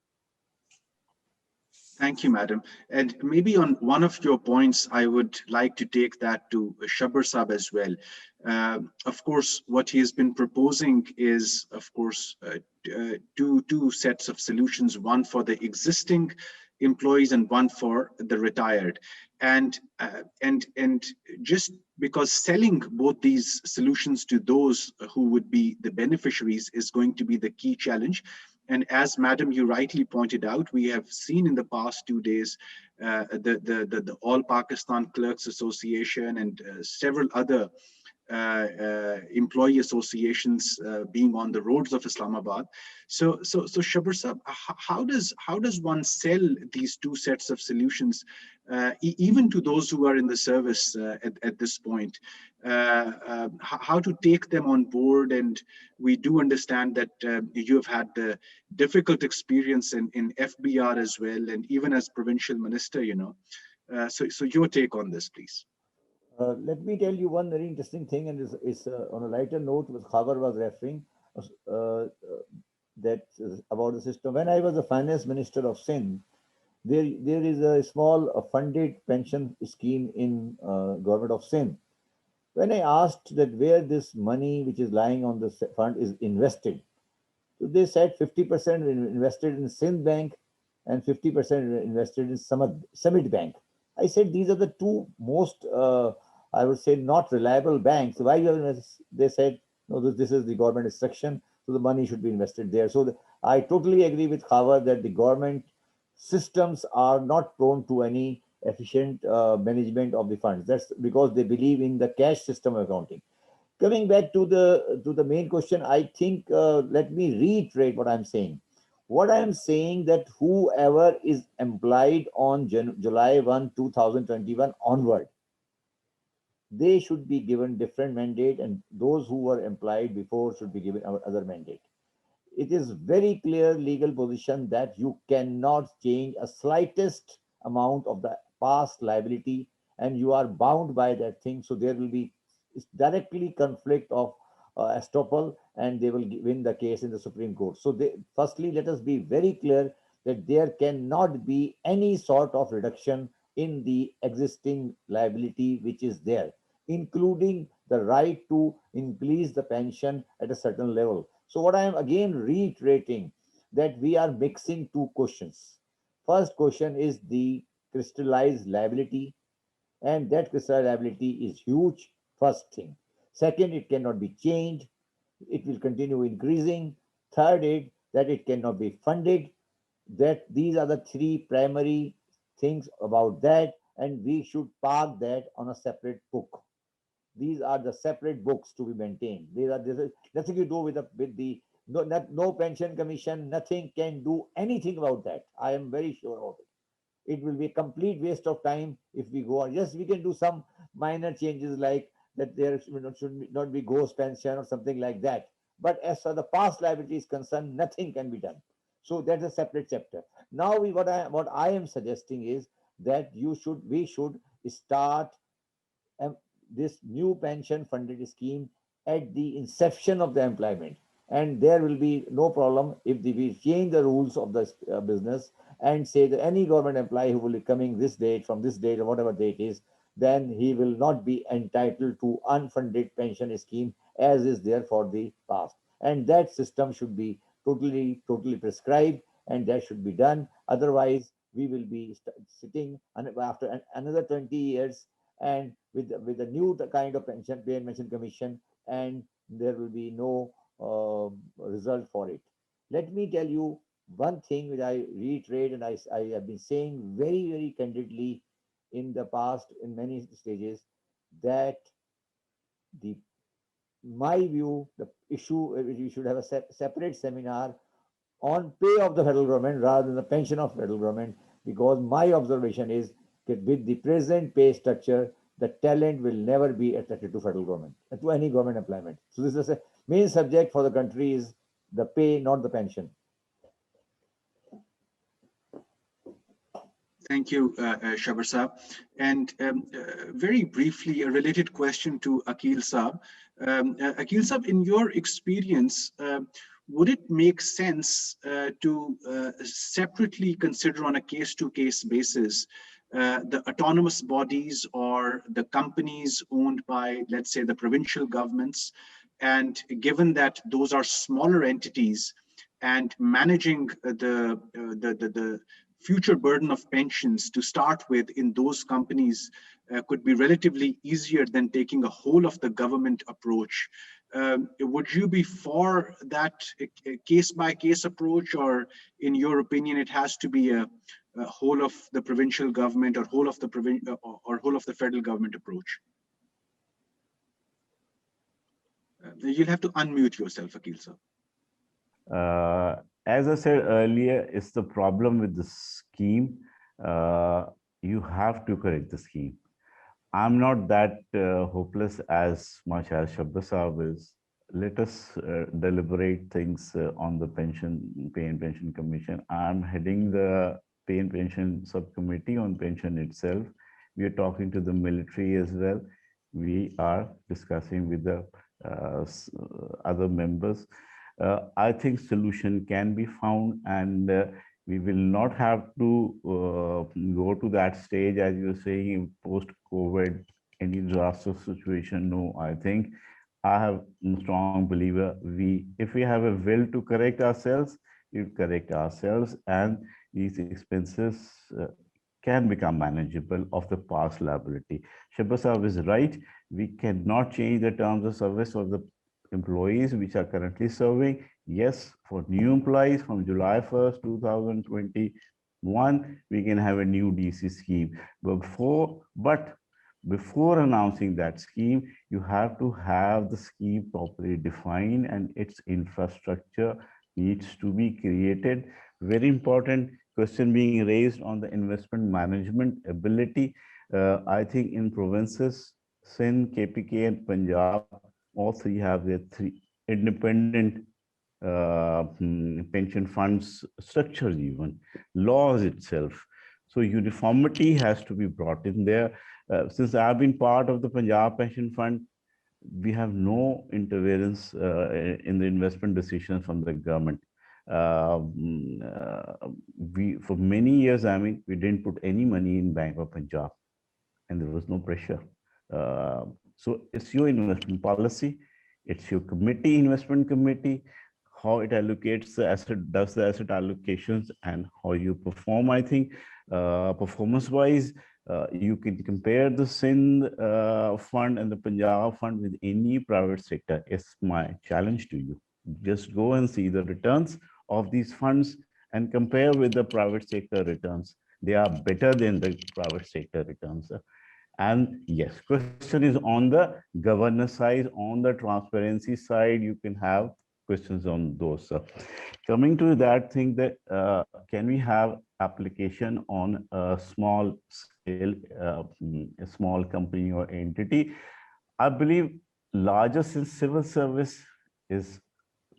Thank you, madam. And maybe on one of your points, I would like to take that to Shabbar Sahab as well. Of course, what he has been proposing is, of course, two sets of solutions, one for the existing employees and one for the retired. And just because selling both these solutions to those who would be the beneficiaries is going to be the key challenge. And as madam, you rightly pointed out, we have seen in the past 2 days the All Pakistan Clerks Association and several other employee associations being on the roads of Islamabad. So Shabbar Sahab, how does one sell these two sets of solutions, even to those who are in the service at this point? How to take them on board? And we do understand that you have had the difficult experience in FBR as well, and even as provincial minister, so your take on this, please. Let me tell you one very interesting thing, and it's on a lighter note, what Khawar was referring that about the system. When I was the finance minister of Sindh, there is a small funded pension scheme in government of Sindh. When I asked that where this money which is lying on the fund is invested, so they said 50% invested in Sindh Bank and 50% invested in Summit Bank. I said these are the two most I would say not reliable banks. Why? They said, no, this is the government instruction, so the money should be invested there. So I totally agree with Khawar that the government systems are not prone to any efficient management of the funds. That's because they believe in the cash system accounting. Coming back to the main question, I think let me reiterate what I'm saying. What I am saying that whoever is employed on July 1, 2021 onward, they should be given different mandate, and those who were employed before should be given other mandate. It is very clear legal position that you cannot change a slightest amount of the past liability and you are bound by that thing. So there will be directly conflict of estoppel, and they will win the case in the Supreme Court. So firstly, let us be very clear that there cannot be any sort of reduction in the existing liability which is there, including the right to increase the pension at a certain level. So what I am again reiterating, that we are mixing two questions. First question is the crystallized liability, and that crystallized liability is huge, first thing. Second, it cannot be changed, it will continue increasing. Third is that it cannot be funded. That these are the three primary things about that, and we should park that on a separate book. These are the separate books to be maintained. This is nothing to do with the no pension commission. Nothing can do anything about that. I am very sure of it. It will be a complete waste of time if we go on. Yes, we can do some minor changes like that there should not be ghost pension or something like that. But as far as the past liability is concerned, nothing can be done. So that's a separate chapter. Now what I am suggesting is that we should start this new pension funded scheme at the inception of the employment, and there will be no problem if we change the rules of the business and say that any government employee who will be coming this date, from this date or whatever date is, then he will not be entitled to unfunded pension scheme as is there for the past, and that system should be totally prescribed, and that should be done. Otherwise we will be sitting after another 20 years and with a new kind of pension commission, and there will be no result for it. Let me tell you one thing which I reiterate, and I have been saying very candidly in the past in many stages, that the my view, the issue, we should have a separate seminar on pay of the federal government rather than the pension of federal government, because my observation is that with the present pay structure, the talent will never be attracted to federal government, to any government employment. So this is a main subject for the country is the pay, not the pension. Thank you, Shabbar Saab. And very briefly, a related question to Aquil Saab. Aquil Saab, in your experience, would it make sense to separately consider on a case-to-case basis the autonomous bodies or the companies owned by, let's say, the provincial governments? And given that those are smaller entities, and managing the future burden of pensions to start with in those companies could be relatively easier than taking a whole of the government approach. Would you be for that case-by-case approach, or in your opinion, it has to be a whole of the provincial government or whole of the federal government approach? You'll have to unmute yourself, Aquil sir. As I said earlier, it's the problem with the scheme. You have to correct the scheme. I'm not that hopeless as much as Shabbar Saab is. Let us deliberate things on the Pay and Pension Commission. I'm heading the Pay and Pension Subcommittee on pension itself. We are talking to the military as well. We are discussing with the other members. I think solution can be found, and we will not have to go to that stage, as you're saying, post-COVID, any disaster situation. No, I think I have a strong believer. If we have a will to correct ourselves, we correct ourselves, and these expenses can become manageable of the past liability. Shabbar Saab is right. We cannot change the terms of service of the employees which are currently serving. Yes, for new employees from July 1st, 2021, we can have a new DC scheme. But before announcing that scheme, you have to have the scheme properly defined, and its infrastructure needs to be created. Very important question being raised on the investment management ability. I think in provinces, Sindh, KPK, and Punjab, all three have their three independent pension funds structures, even laws itself. So uniformity has to be brought in there. Since I've been part of the Punjab Pension Fund, we have no interference in the investment decisions from the government. We for many years, I mean, we didn't put any money in Bank of Punjab, and there was no pressure. So it's your investment policy, it's your committee, investment committee, how it allocates the asset, does the asset allocations, and how you perform. I think performance-wise, you can compare the Sindh fund and the Punjab fund with any private sector. It's my challenge to you. Just go and see the returns of these funds and compare with the private sector returns. They are better than the private sector returns. And yes, question is on the governance side, on the transparency side, you can have questions on those. Coming to that thing that can we have application on a small scale, a small company or entity? I believe larger civil service is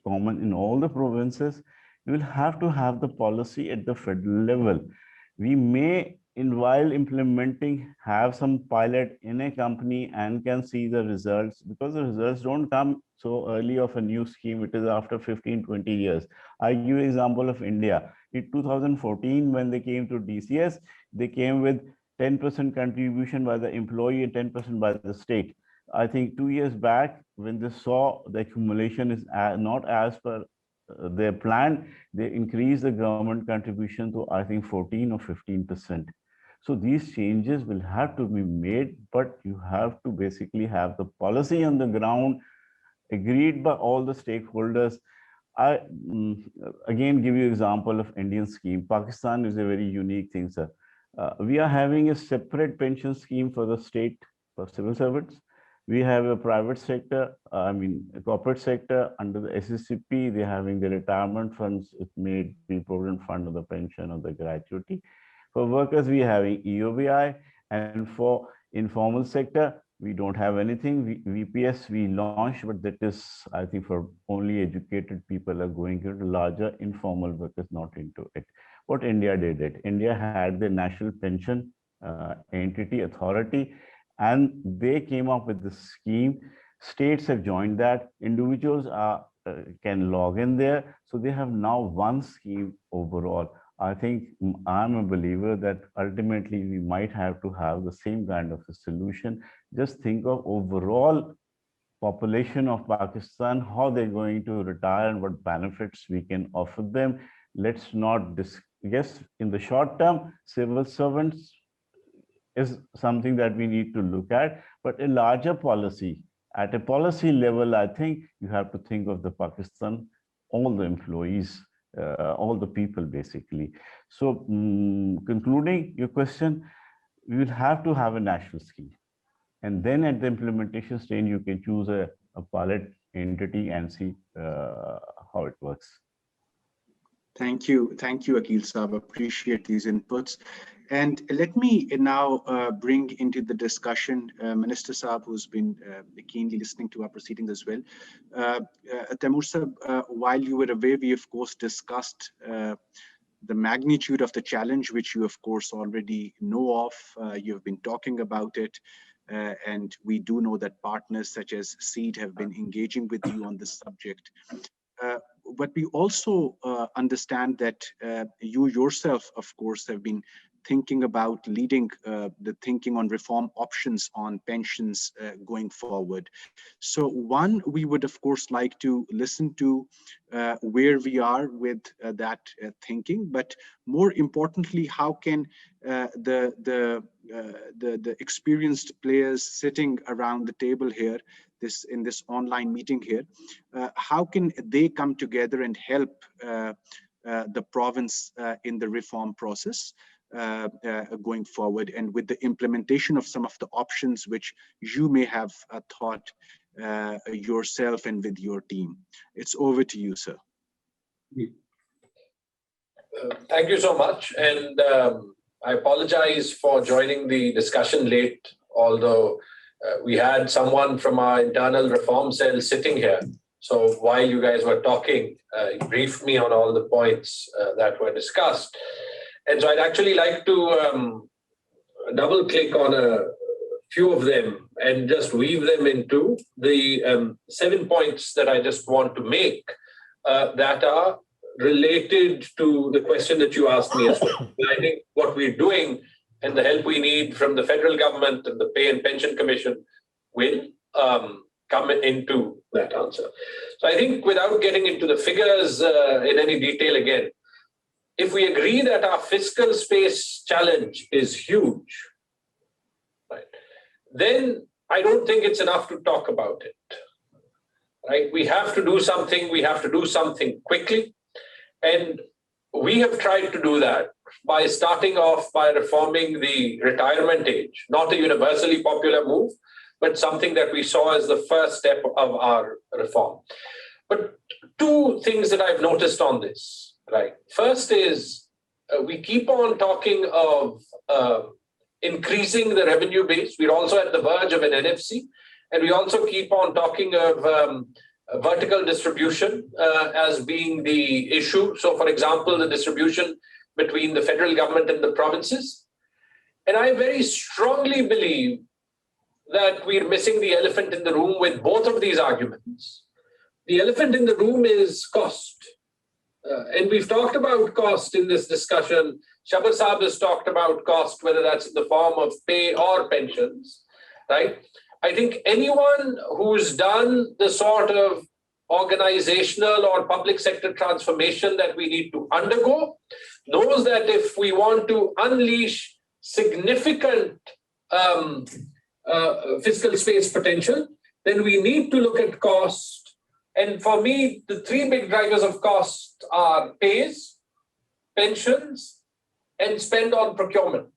common in all the provinces. You will have to have the policy at the federal level. We may, while implementing, have some pilot in a company and can see the results, because the results don't come so early of a new scheme. It is after 15, 20 years. I give an example of India. In 2014, when they came to DCS, they came with 10% contribution by the employee and 10% by the state. I think 2 years back, when they saw the accumulation is not as per their plan, they increased the government contribution to, I think, 14 or 15%. So these changes will have to be made, but you have to basically have the policy on the ground agreed by all the stakeholders. I again give you an example of Indian scheme. Pakistan is a very unique thing, sir. We are having a separate pension scheme for the state, for civil servants. We have a private sector, a corporate sector under the SSCP. They're having the retirement funds. It may be provident fund or the pension or the gratuity. For workers, we are having EOBI, and for informal sector, we don't have anything. VPS we launched, but that is, I think, for only educated people are going into larger informal workers, not into it. What India did, India had the National Pension Entity Authority, and they came up with the scheme. States have joined that. Individuals can log in there. So they have now one scheme overall. I think I'm a believer that ultimately we might have to have the same kind of a solution. Just think of overall population of Pakistan, how they're going to retire and what benefits we can offer them. Let's not yes, in the short term, civil servants is something that we need to look at, but a larger policy, at a policy level, I think you have to think of the Pakistan, all the employees, all the people basically. So concluding your question, we will have to have a national scheme. And then at the implementation stage, you can choose a pilot entity and see how it works. Thank you, Aquil Saab. Appreciate these inputs. And let me now bring into the discussion Minister Saab, who's been keenly listening to our proceedings as well. Taimur Saab, while you were away, we of course discussed the magnitude of the challenge, which you of course already know of. You've been talking about it. And we do know that partners such as Syed have been engaging with you on this subject. But we also understand that you yourself, of course, have been thinking about leading the thinking on reform options on pensions going forward. So one, we would of course like to listen to where we are with that thinking, but more importantly, how can the experienced players sitting around the table here, in this online meeting here, how can they come together and help the province in the reform process going forward, and with the implementation of some of the options which you may have thought yourself and with your team. It's over to you, sir. Thank you so much. And I apologize for joining the discussion late, although we had someone from our internal reform cell sitting here. So while you guys were talking, he briefed me on all the points that were discussed. And so I'd actually like to double click on few of them and just weave them into the 7 points that I just want to make that are related to the question that you asked me as well. I think what we're doing and the help we need from the federal government and the Pay and Pension Commission will come into that answer. So I think without getting into the figures in any detail again, if we agree that our fiscal space challenge is huge, right, then I don't think it's enough to talk about it. Right? We have to do something. We have to do something quickly. And we have tried to do that by starting off by reforming the retirement age, not a universally popular move, but something that we saw as the first step of our reform. But two things that I've noticed on this, right? First is we keep on talking of increasing the revenue base. We're also at the verge of an NFC. And we also keep on talking of vertical distribution as being the issue. So, for example, the distribution between the federal government and the provinces. And I very strongly believe that we're missing the elephant in the room with both of these arguments. The elephant in the room is cost. And we've talked about cost in this discussion. Shabbar Saab has talked about cost, whether that's in the form of pay or pensions, right? I think anyone who's done the sort of organizational or public sector transformation that we need to undergo knows that if we want to unleash significant fiscal space potential, then we need to look at cost. And for me, the three big drivers of cost are pays, pensions, and spend on procurement.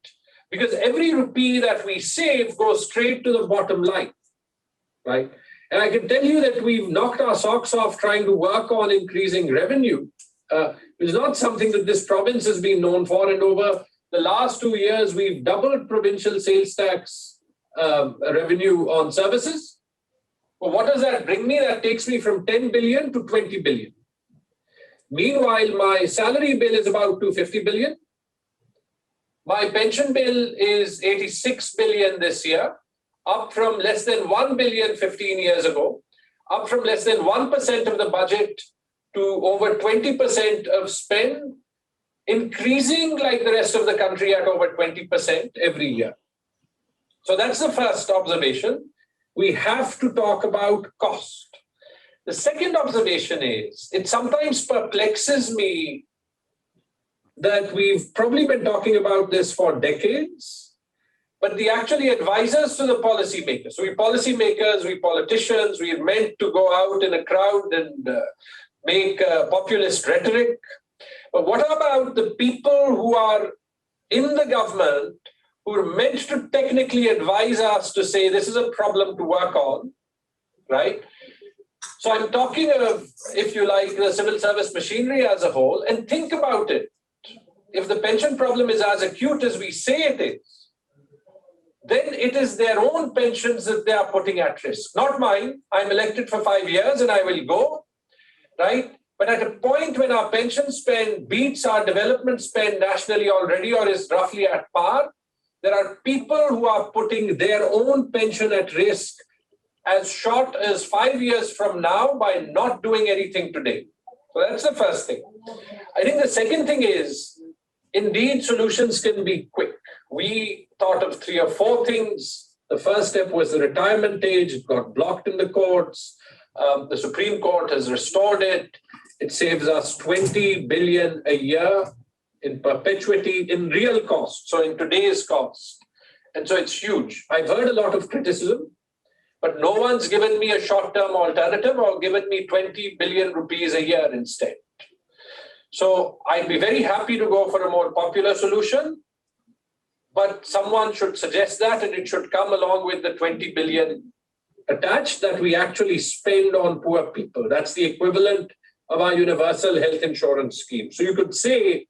Because every rupee that we save goes straight to the bottom line, right? And I can tell you that we've knocked our socks off trying to work on increasing revenue. It's not something that this province has been known for. And over the last 2 years, we've doubled provincial sales tax revenue on services. Well, what does that bring me? That takes me from 10 billion to 20 billion. Meanwhile, my salary bill is about 250 billion. My pension bill is 86 billion this year, up from less than 1 billion 15 years ago, up from less than 1% of the budget to over 20% of spend, increasing like the rest of the country at over 20% every year. So that's the first observation. We have to talk about cost. The second observation is, it sometimes perplexes me that we've probably been talking about this for decades, but the actually advisors to the policymakers. So we policymakers, we politicians, we're meant to go out in a crowd and make populist rhetoric. But what about the people who are in the government who are meant to technically advise us to say this is a problem to work on, right? So I'm talking of, if you like, the civil service machinery as a whole, and think about it. If the pension problem is as acute as we say it is, then it is their own pensions that they are putting at risk, not mine. I'm elected for 5 years and I will go, right? But at a point when our pension spend beats our development spend nationally already or is roughly at par, there are people who are putting their own pension at risk as short as 5 years from now by not doing anything today. So that's the first thing. I think the second thing is, indeed, solutions can be quick. We thought of 3 or 4 things. The first step was the retirement age. It got blocked in the courts. The Supreme Court has restored it. It saves us 20 billion a year in perpetuity, in real cost, so in today's cost. And so it's huge. I've heard a lot of criticism, but no one's given me a short-term alternative or given me 20 billion rupees a year instead. So I'd be very happy to go for a more popular solution, but someone should suggest that, and it should come along with the 20 billion attached that we actually spend on poor people. That's the equivalent of our universal health insurance scheme. So you could say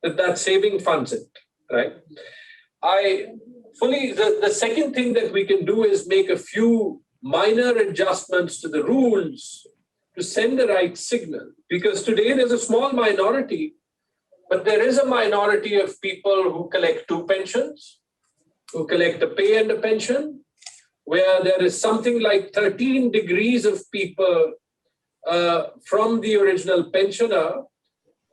that that's saving funds it, right? The second thing that we can do is make a few minor adjustments to the rules to send the right signal. Because today there's a small minority, but there is a minority of people who collect 2 pensions, who collect a pay and a pension, where there is something like 13 degrees of people from the original pensioner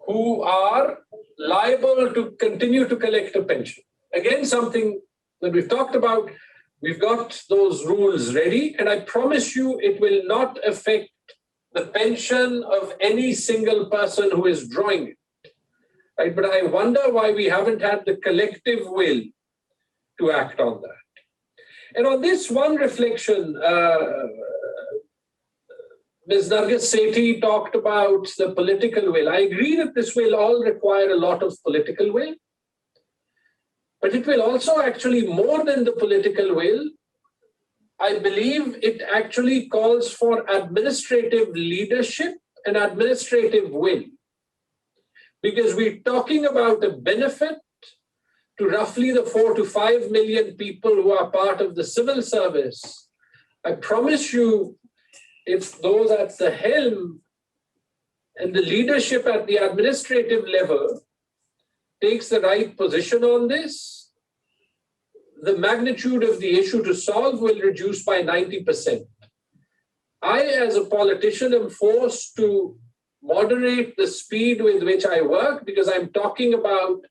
who are liable to continue to collect a pension. Again, something that we've talked about. We've got those rules ready, and I promise you it will not affect the pension of any single person who is drawing it. Right? But I wonder why we haven't had the collective will to act on that. And on this one reflection, Ms. Nargis Sethi talked about the political will. I agree that this will all require a lot of political will, but it will also actually, more than the political will, I believe it actually calls for administrative leadership and administrative will. Because we're talking about a benefit to roughly the 4 to 5 million people who are part of the civil service. I promise you, if those at the helm and the leadership at the administrative level takes the right position on this, the magnitude of the issue to solve will reduce by 90%. I, as a politician, am forced to moderate the speed with which I work because I'm talking about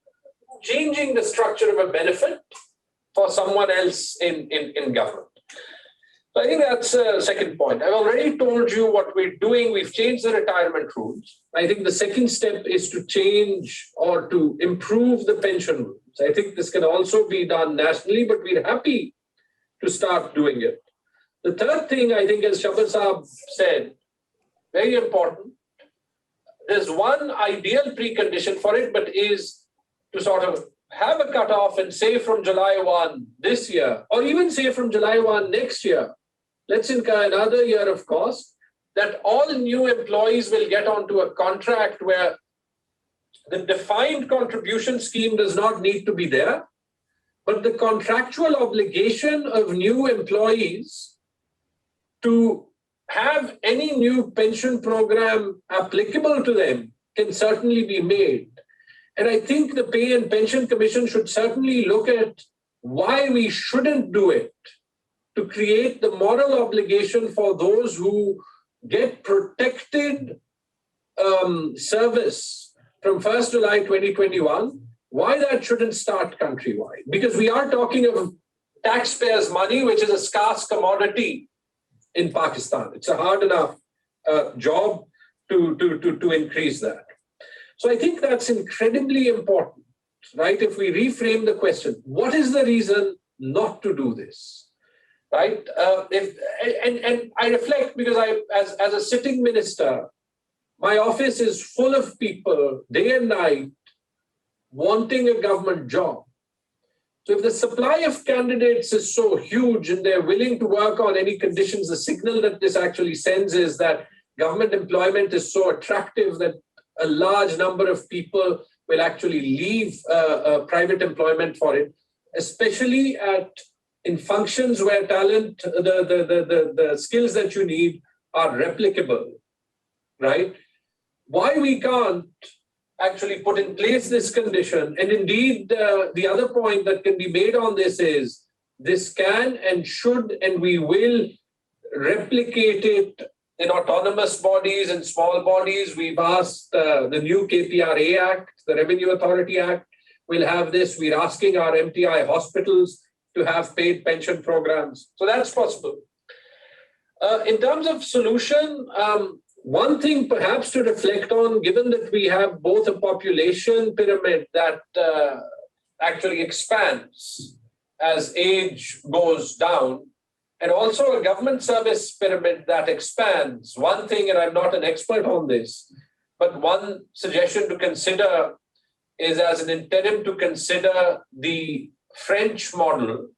changing the structure of a benefit for someone else in government. So I think that's a second point. I've already told you what we're doing. We've changed the retirement rules. I think the second step is to change or to improve the pension rules. I think this can also be done nationally, but we're happy to start doing it. The third thing, I think, as Shabbar Saab said, very important, there's one ideal precondition for it, but is to sort of have a cutoff and say from July 1 this year, or even say from July 1 next year, let's incur another year of cost, that all new employees will get onto a contract where the defined contribution scheme does not need to be there, but the contractual obligation of new employees to have any new pension program applicable to them can certainly be made. And I think the Pay and Pension Commission should certainly look at why we shouldn't do it, to create the moral obligation for those who get protected service from 1st July 2021, why that shouldn't start countrywide. Because we are talking of taxpayers' money, which is a scarce commodity in Pakistan. It's a hard enough job to increase that. So I think that's incredibly important, right? If we reframe the question, what is the reason not to do this? Right? And I reflect because as a sitting minister, my office is full of people day and night wanting a government job. So if the supply of candidates is so huge and they're willing to work on any conditions, the signal that this actually sends is that government employment is so attractive that a large number of people will actually leave private employment for it, especially in functions where talent, the skills that you need are replicable, right? Why we can't actually put in place this condition, and indeed the other point that can be made on this is this can and should and we will replicate it in autonomous bodies and small bodies. We've asked the new KPRA Act, the Revenue Authority Act will have this. We're asking our MTI hospitals to have paid pension programs. So that's possible. In terms of solution, one thing perhaps to reflect on, given that we have both a population pyramid that actually expands as age goes down, and also a government service pyramid that expands. One thing, and I'm not an expert on this, but one suggestion to consider is as an interim to consider the French model,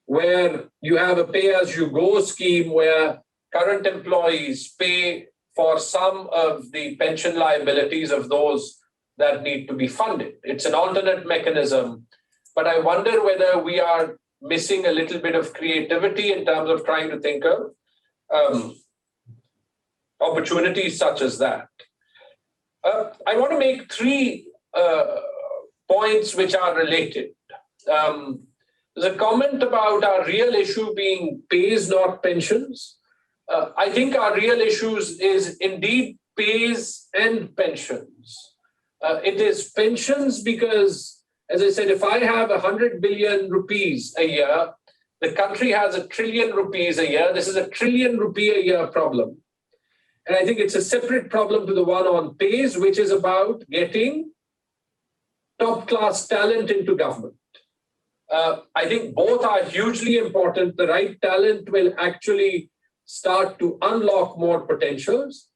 where you have a pay-as-you-go scheme where current employees pay for some of the pension liabilities of those that need to be funded. It's an alternate mechanism, but I wonder whether we are missing a little bit of creativity in terms of trying to think of opportunities such as that. I want to make three points which are related. There's a comment about our real issue being pays, not pensions. I think our real issues is indeed pays and pensions. It is pensions because, as I said, if I have 100 billion rupees a year, the country has 1 trillion rupees a year. This is 1 trillion rupee a year problem. And I think it's a separate problem to the one on pays, which is about getting top-class talent into government. I think both are hugely important. The right talent will actually start to unlock more potentials.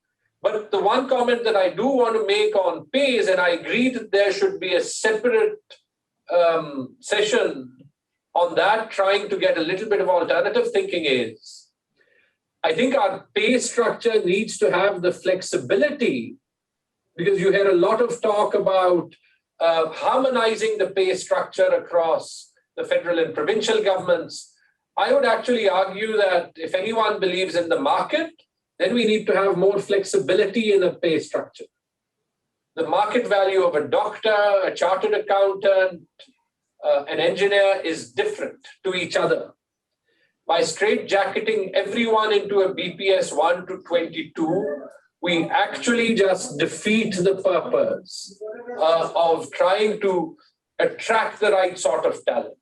But the one comment that I do want to make on pays, and I agree that there should be a separate session on that, trying to get a little bit of alternative thinking, is I think our pay structure needs to have the flexibility, because you hear a lot of talk about harmonizing the pay structure across the federal and provincial governments. I would actually argue that if anyone believes in the market, then we need to have more flexibility in the pay structure. The market value of a doctor, a chartered accountant, an engineer is different to each other. By straitjacketing everyone into a BPS 1 to 22, we actually just defeat the purpose of trying to attract the right sort of talent.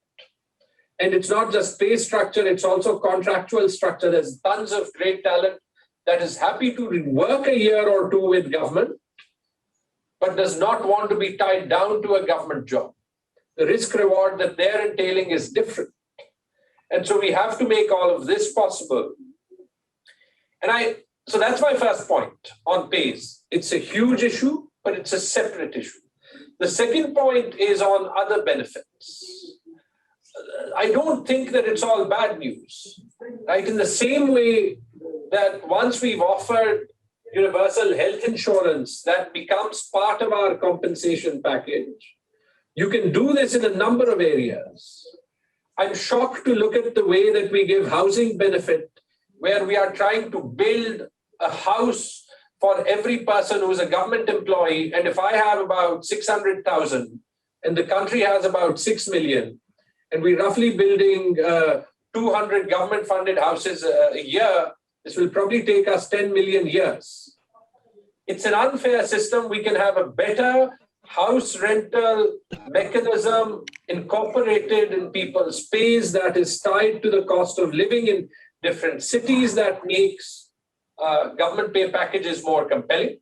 And it's not just pay structure, it's also contractual structure. There's tons of great talent that is happy to work a year or two with government, but does not want to be tied down to a government job. The risk reward that they're entailing is different. And so we have to make all of this possible. So that's my first point on pays. It's a huge issue, but it's a separate issue. The second point is on other benefits. I don't think that it's all bad news, right? In the same way that once we've offered universal health insurance, that becomes part of our compensation package. You can do this in a number of areas. I'm shocked to look at the way that we give housing benefit, where we are trying to build a house for every person who's a government employee. And if I have about 600,000 and the country has about 6 million, and we're roughly building 200 government-funded houses a year, this will probably take us 10 million years. It's an unfair system. We can have a better house rental mechanism incorporated in people's pays that is tied to the cost of living in different cities, that makes government pay packages more compelling.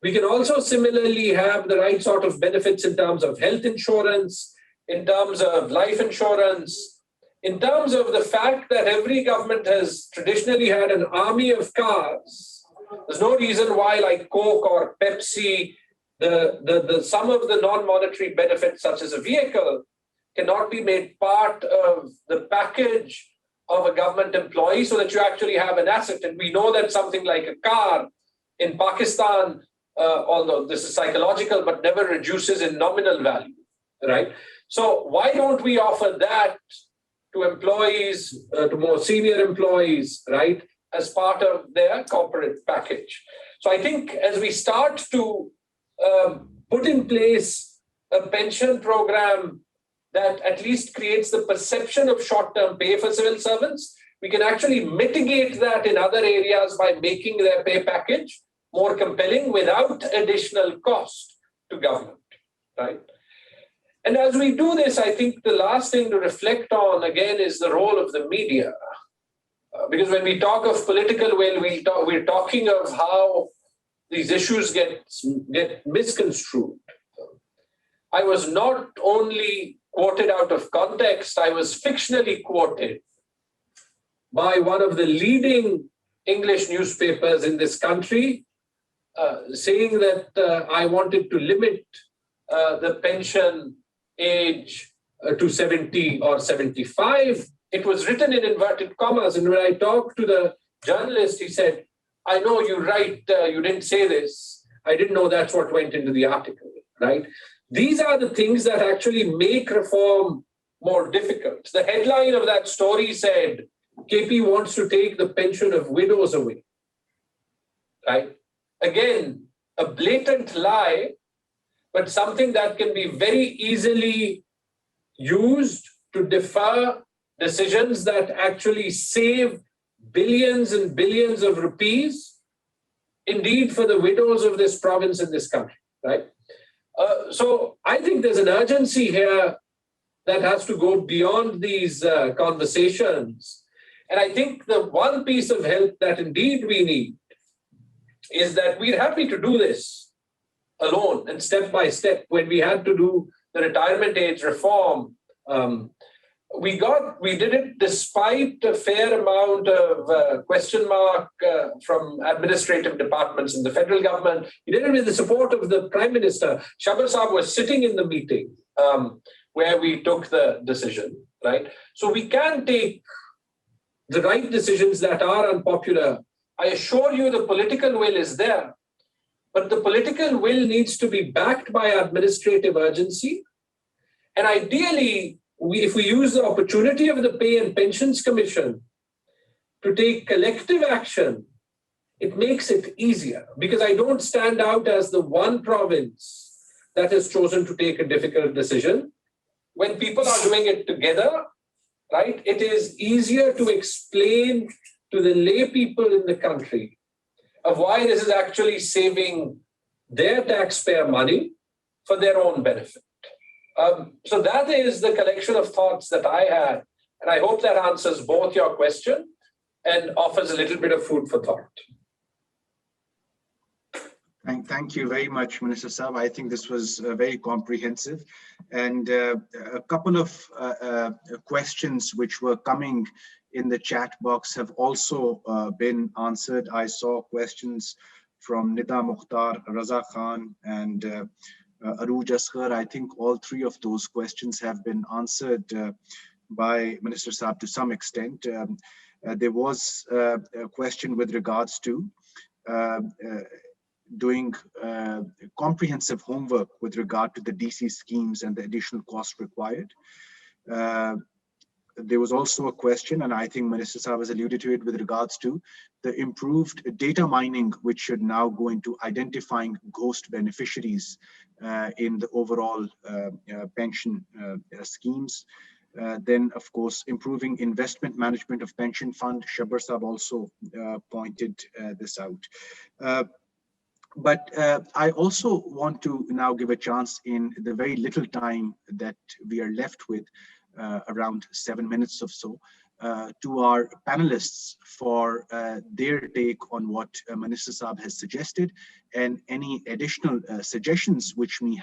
We can also similarly have the right sort of benefits in terms of health insurance, in terms of life insurance, in terms of the fact that every government has traditionally had an army of cars. There's no reason why, like Coke or Pepsi, some of the non-monetary benefits, such as a vehicle, cannot be made part of the package of a government employee, so that you actually have an asset. And we know that something like a car in Pakistan, although this is psychological, but never reduces in nominal value, right? So why don't we offer that to employees, to more senior employees, right, as part of their corporate package? So I think as we start to put in place a pension program that at least creates the perception of short-term pay for civil servants, we can actually mitigate that in other areas by making their pay package more compelling without additional cost to government, right? And as we do this, I think the last thing to reflect on, again, is the role of the media. Because when we talk of political will, we're talking of how these issues get misconstrued. I was not only quoted out of context, I was fictionally quoted by one of the leading English newspapers in this country, saying that I wanted to limit the pension age to 70 or 75. It was written in inverted commas. And when I talked to the journalist, he said, I know you're right, you didn't say this. I didn't know that's what went into the article, right? These are the things that actually make reform more difficult. The headline of that story said, KP wants to take the pension of widows away, right? Again, a blatant lie, but something that can be very easily used to defer decisions that actually save billions and billions of rupees, indeed, for the widows of this province and this country, right? So I think there's an urgency here that has to go beyond these conversations. And I think the one piece of help that indeed we need is that we're happy to do this alone and step by step. When we had to do the retirement age reform, we did it despite a fair amount of question mark from administrative departments in the federal government. We did it with the support of the Prime Minister. Shabbar Saab was sitting in the meeting where we took the decision, right? So we can take the right decisions that are unpopular. I assure you the political will is there, but the political will needs to be backed by administrative urgency. And ideally, if we use the opportunity of the Pay and Pensions Commission to take collective action, it makes it easier, because I don't stand out as the one province that has chosen to take a difficult decision. When people are doing it together, right, it is easier to explain to the lay people in the country of why this is actually saving their taxpayer money for their own benefit. So that is the collection of thoughts that I had. And I hope that answers both your question and offers a little bit of food for thought. Thank you very much, Minister Saab. I think this was very comprehensive. And a couple of questions which were coming in the chat box have also been answered. I saw questions from Nida Mukhtar, Raza Khan, and Aruj Asghar. I think all three of those questions have been answered by Minister Saab to some extent. There was a question with regards to doing comprehensive homework with regard to the DC schemes and the additional cost required. There was also a question, and I think Minister Saab has alluded to it, with regards to the improved data mining, which should now go into identifying ghost beneficiaries in the overall pension schemes. Then, of course, improving investment management of pension fund. Shabbar Saab also pointed this out. But I also want to now give a chance, in the very little time that we are left with, around 7 minutes or so, to our panelists for their take on what Minister Saab has suggested, and any additional suggestions which we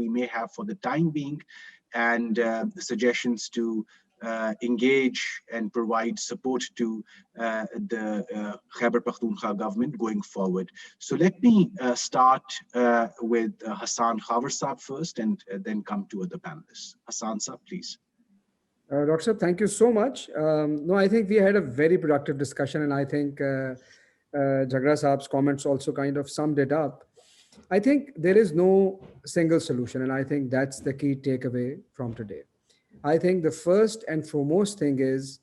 may have for the time being, and suggestions to engage and provide support to the Khyber Pakhtunkhwa government going forward. So let me start with Hassan Khawar Saab first, and then come to other panelists. Hassan Saab, please. Dr. Saab, thank you so much. No, I think we had a very productive discussion, and I think Jhagra Saab's comments also kind of summed it up. I think there is no single solution, and I think that's the key takeaway from today. I think the first and foremost thing is,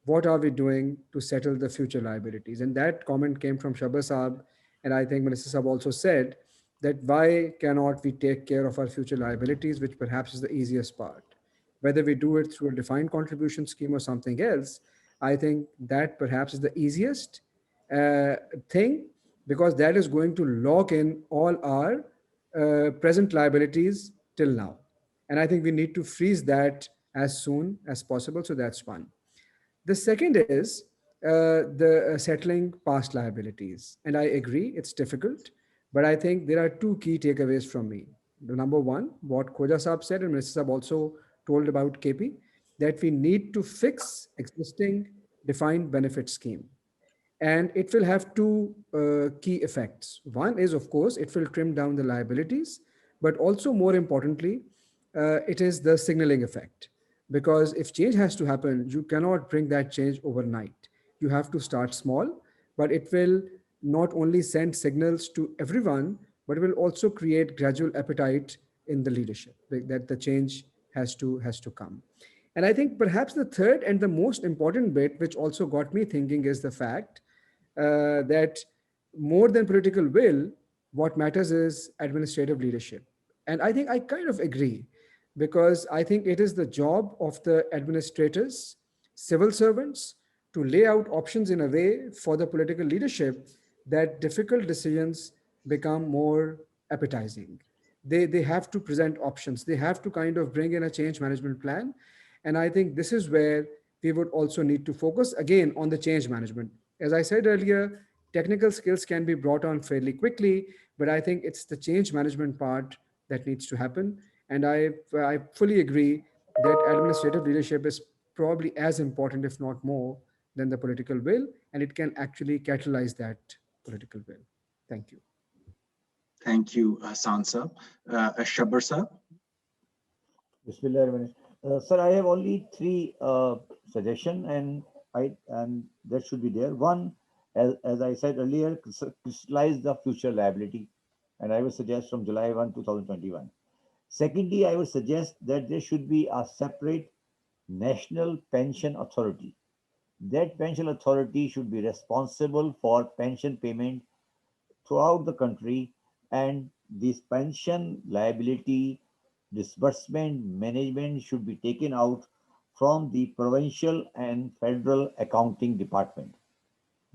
what are we doing to settle the future liabilities? And that comment came from Shabbar Saab, and I think Minister Saab also said that why cannot we take care of our future liabilities, which perhaps is the easiest part. Whether we do it through a defined contribution scheme or something else, I think that perhaps is the easiest thing, because that is going to lock in all our present liabilities till now. And I think we need to freeze that as soon as possible. So that's one. The second is the settling past liabilities. And I agree, it's difficult, but I think there are two key takeaways from me. The number one, what Khoja Saab said, and Minister Saab also told about KP, that we need to fix existing defined benefit scheme. And it will have two key effects. One is, of course, it will trim down the liabilities, but also more importantly, it is the signaling effect. Because if change has to happen, you cannot bring that change overnight. You have to start small, but it will not only send signals to everyone, but it will also create gradual appetite in the leadership that the change has to come. And I think perhaps the third and the most important bit, which also got me thinking, is the fact that more than political will, what matters is administrative leadership. And I think I kind of agree, because I think it is the job of the administrators, civil servants, to lay out options in a way for the political leadership that difficult decisions become more appetizing. They have to present options. They have to kind of bring in a change management plan. And I think this is where we would also need to focus again on the change management. As I said earlier, technical skills can be brought on fairly quickly, but I think it's the change management part that needs to happen. And I fully agree that administrative leadership is probably as important, if not more, than the political will, and it can actually catalyze that political will. Thank you. Thank you, Hassan sir. Shabbar sir. Bismillah. Sir, I have only three suggestions, and that should be there. One, as I said earlier, crystallize the future liability, and I would suggest from July 1, 2021. Secondly, I would suggest that there should be a separate national pension authority. That pension authority should be responsible for pension payment throughout the country, and this pension liability disbursement management should be taken out from the provincial and federal accounting department.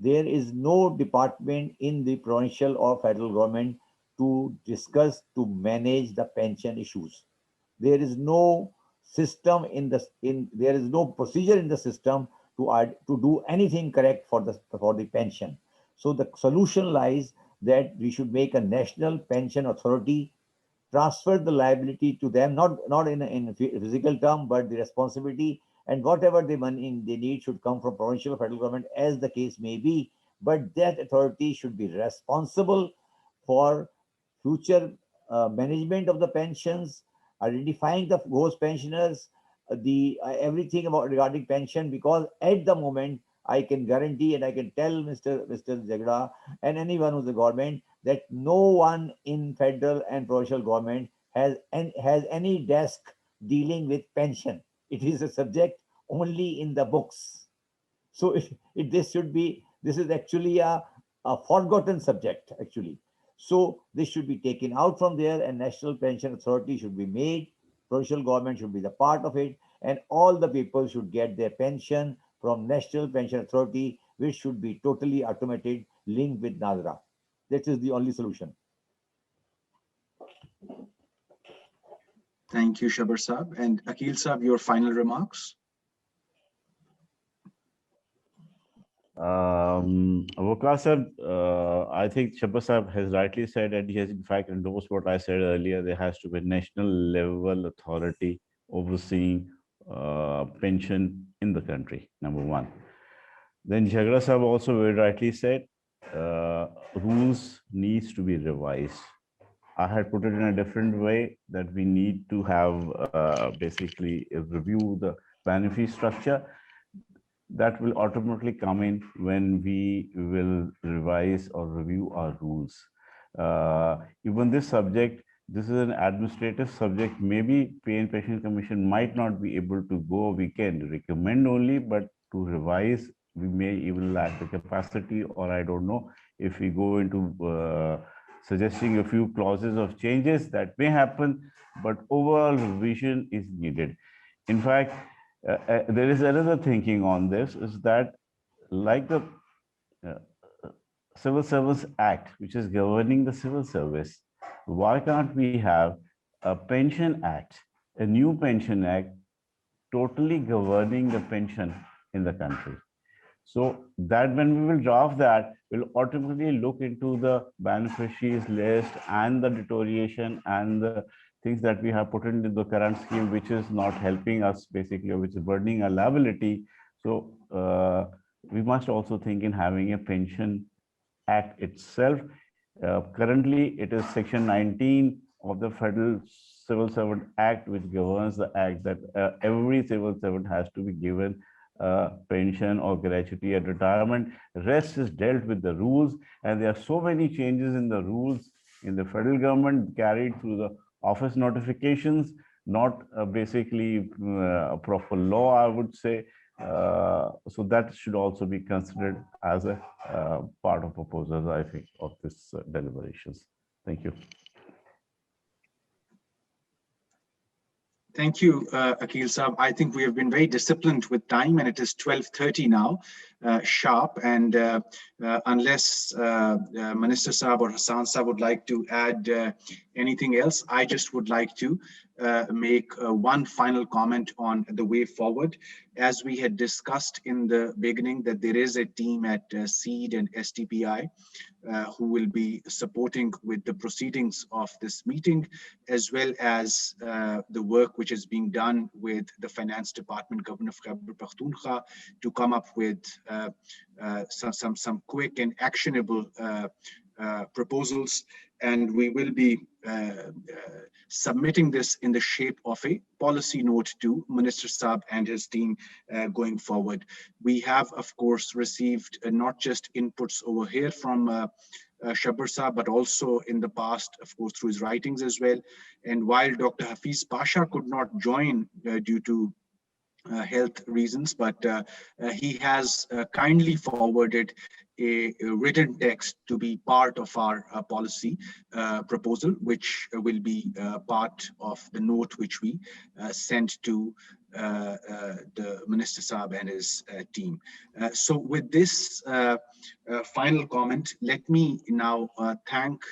There is no department in the provincial or federal government to discuss, to manage the pension issues. There is no system there is no procedure in the system to do anything correct for the pension. So the solution lies that we should make a national pension authority, transfer the liability to them, not in a physical term, but the responsibility, and whatever the money they need should come from provincial or federal government, as the case may be. But that authority should be responsible for future management of the pensions, identifying those pensioners, the everything about regarding pension, because at the moment I can guarantee and I can tell Mr. Jhagra and anyone who's the government that no one in federal and provincial government has any desk dealing with pension. It is a subject only in the books. So this is actually a forgotten subject actually. So this should be taken out from there, and National Pension Authority should be made. Provincial government should be the part of it, and all the people should get their pension from National Pension Authority, which should be totally automated, linked with NADRA. That is the only solution. Thank you, Shabbar Saab. And Aquil Saab, your final remarks? Vaqar sir, I think Shabbar Sahib has rightly said, and he has in fact endorsed what I said earlier. There has to be a national level authority overseeing pension in the country, number one. Then Jhagra Sahib also very rightly said, rules needs to be revised. I had put it in a different way, that we need to have basically review the benefit structure. That will automatically come in when we will revise or review our rules. Even this subject, this is an administrative subject. Maybe Pay and Pension Commission might not be able to go. We can recommend only, but to revise, we may even lack the capacity, or I don't know if we go into suggesting a few clauses of changes, that may happen, but overall revision is needed. In fact, there is another thinking on this, is that like the Civil Service Act, which is governing the civil service, why can't we have a pension act, a new pension act, totally governing the pension in the country? So that when we will draft that, we'll automatically look into the beneficiaries list and the deterioration and the things that we have put into the current scheme, which is not helping us basically, or which is burdening our liability. So we must also think in having a pension act itself. Currently, it is section 19 of the Federal Civil Servant Act, which governs the act that every civil servant has to be given pension or gratuity at retirement. Rest is dealt with the rules, and there are so many changes in the rules in the federal government carried through the office notifications, not basically a proper law, I would say. So that should also be considered as a part of proposals, I think, of this deliberations. Thank you. Thank you, Aquil Saab. I think we have been very disciplined with time, and it is 12:30 now, sharp. And unless Minister Saab or Hassan Saab would like to add anything else, I just would like to make one final comment on the way forward. As we had discussed in the beginning, that there is a team at Seed and SDPI who will be supporting with the proceedings of this meeting, as well as the work which is being done with the Finance Department, Government of Khyber Pakhtunkhwa, to come up with some quick and actionable proposals. And we will be submitting this in the shape of a policy note to Minister Saab and his team going forward. We have, of course, received not just inputs over here from Shabbar Saab, but also in the past, of course, through his writings as well. And while Dr. Hafiz Pasha could not join due to health reasons, but he has kindly forwarded a written text to be part of our policy proposal, which will be part of the note which we sent to the Minister Saab and his team. So with this final comment, let me now thank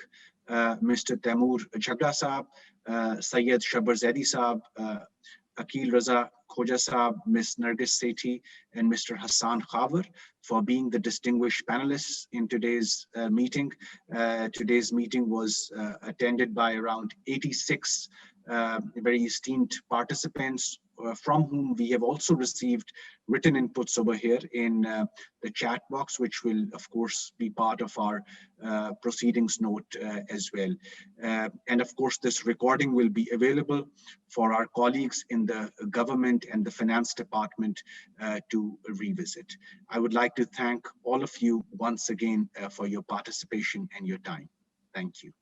Mr. Taimur Jhagra Saab, Syed Shabbar Zaidi Saab, Aquil, Raza, Khoja Saab, Ms. Nargis Sethi, and Mr. Hassan Khawar for being the distinguished panelists in today's meeting. Today's meeting was attended by around 86 very esteemed participants, from whom we have also received written inputs over here in the chat box, which will, of course, be part of our proceedings note as well. And of course, this recording will be available for our colleagues in the government and the finance department to revisit. I would like to thank all of you once again for your participation and your time. Thank you.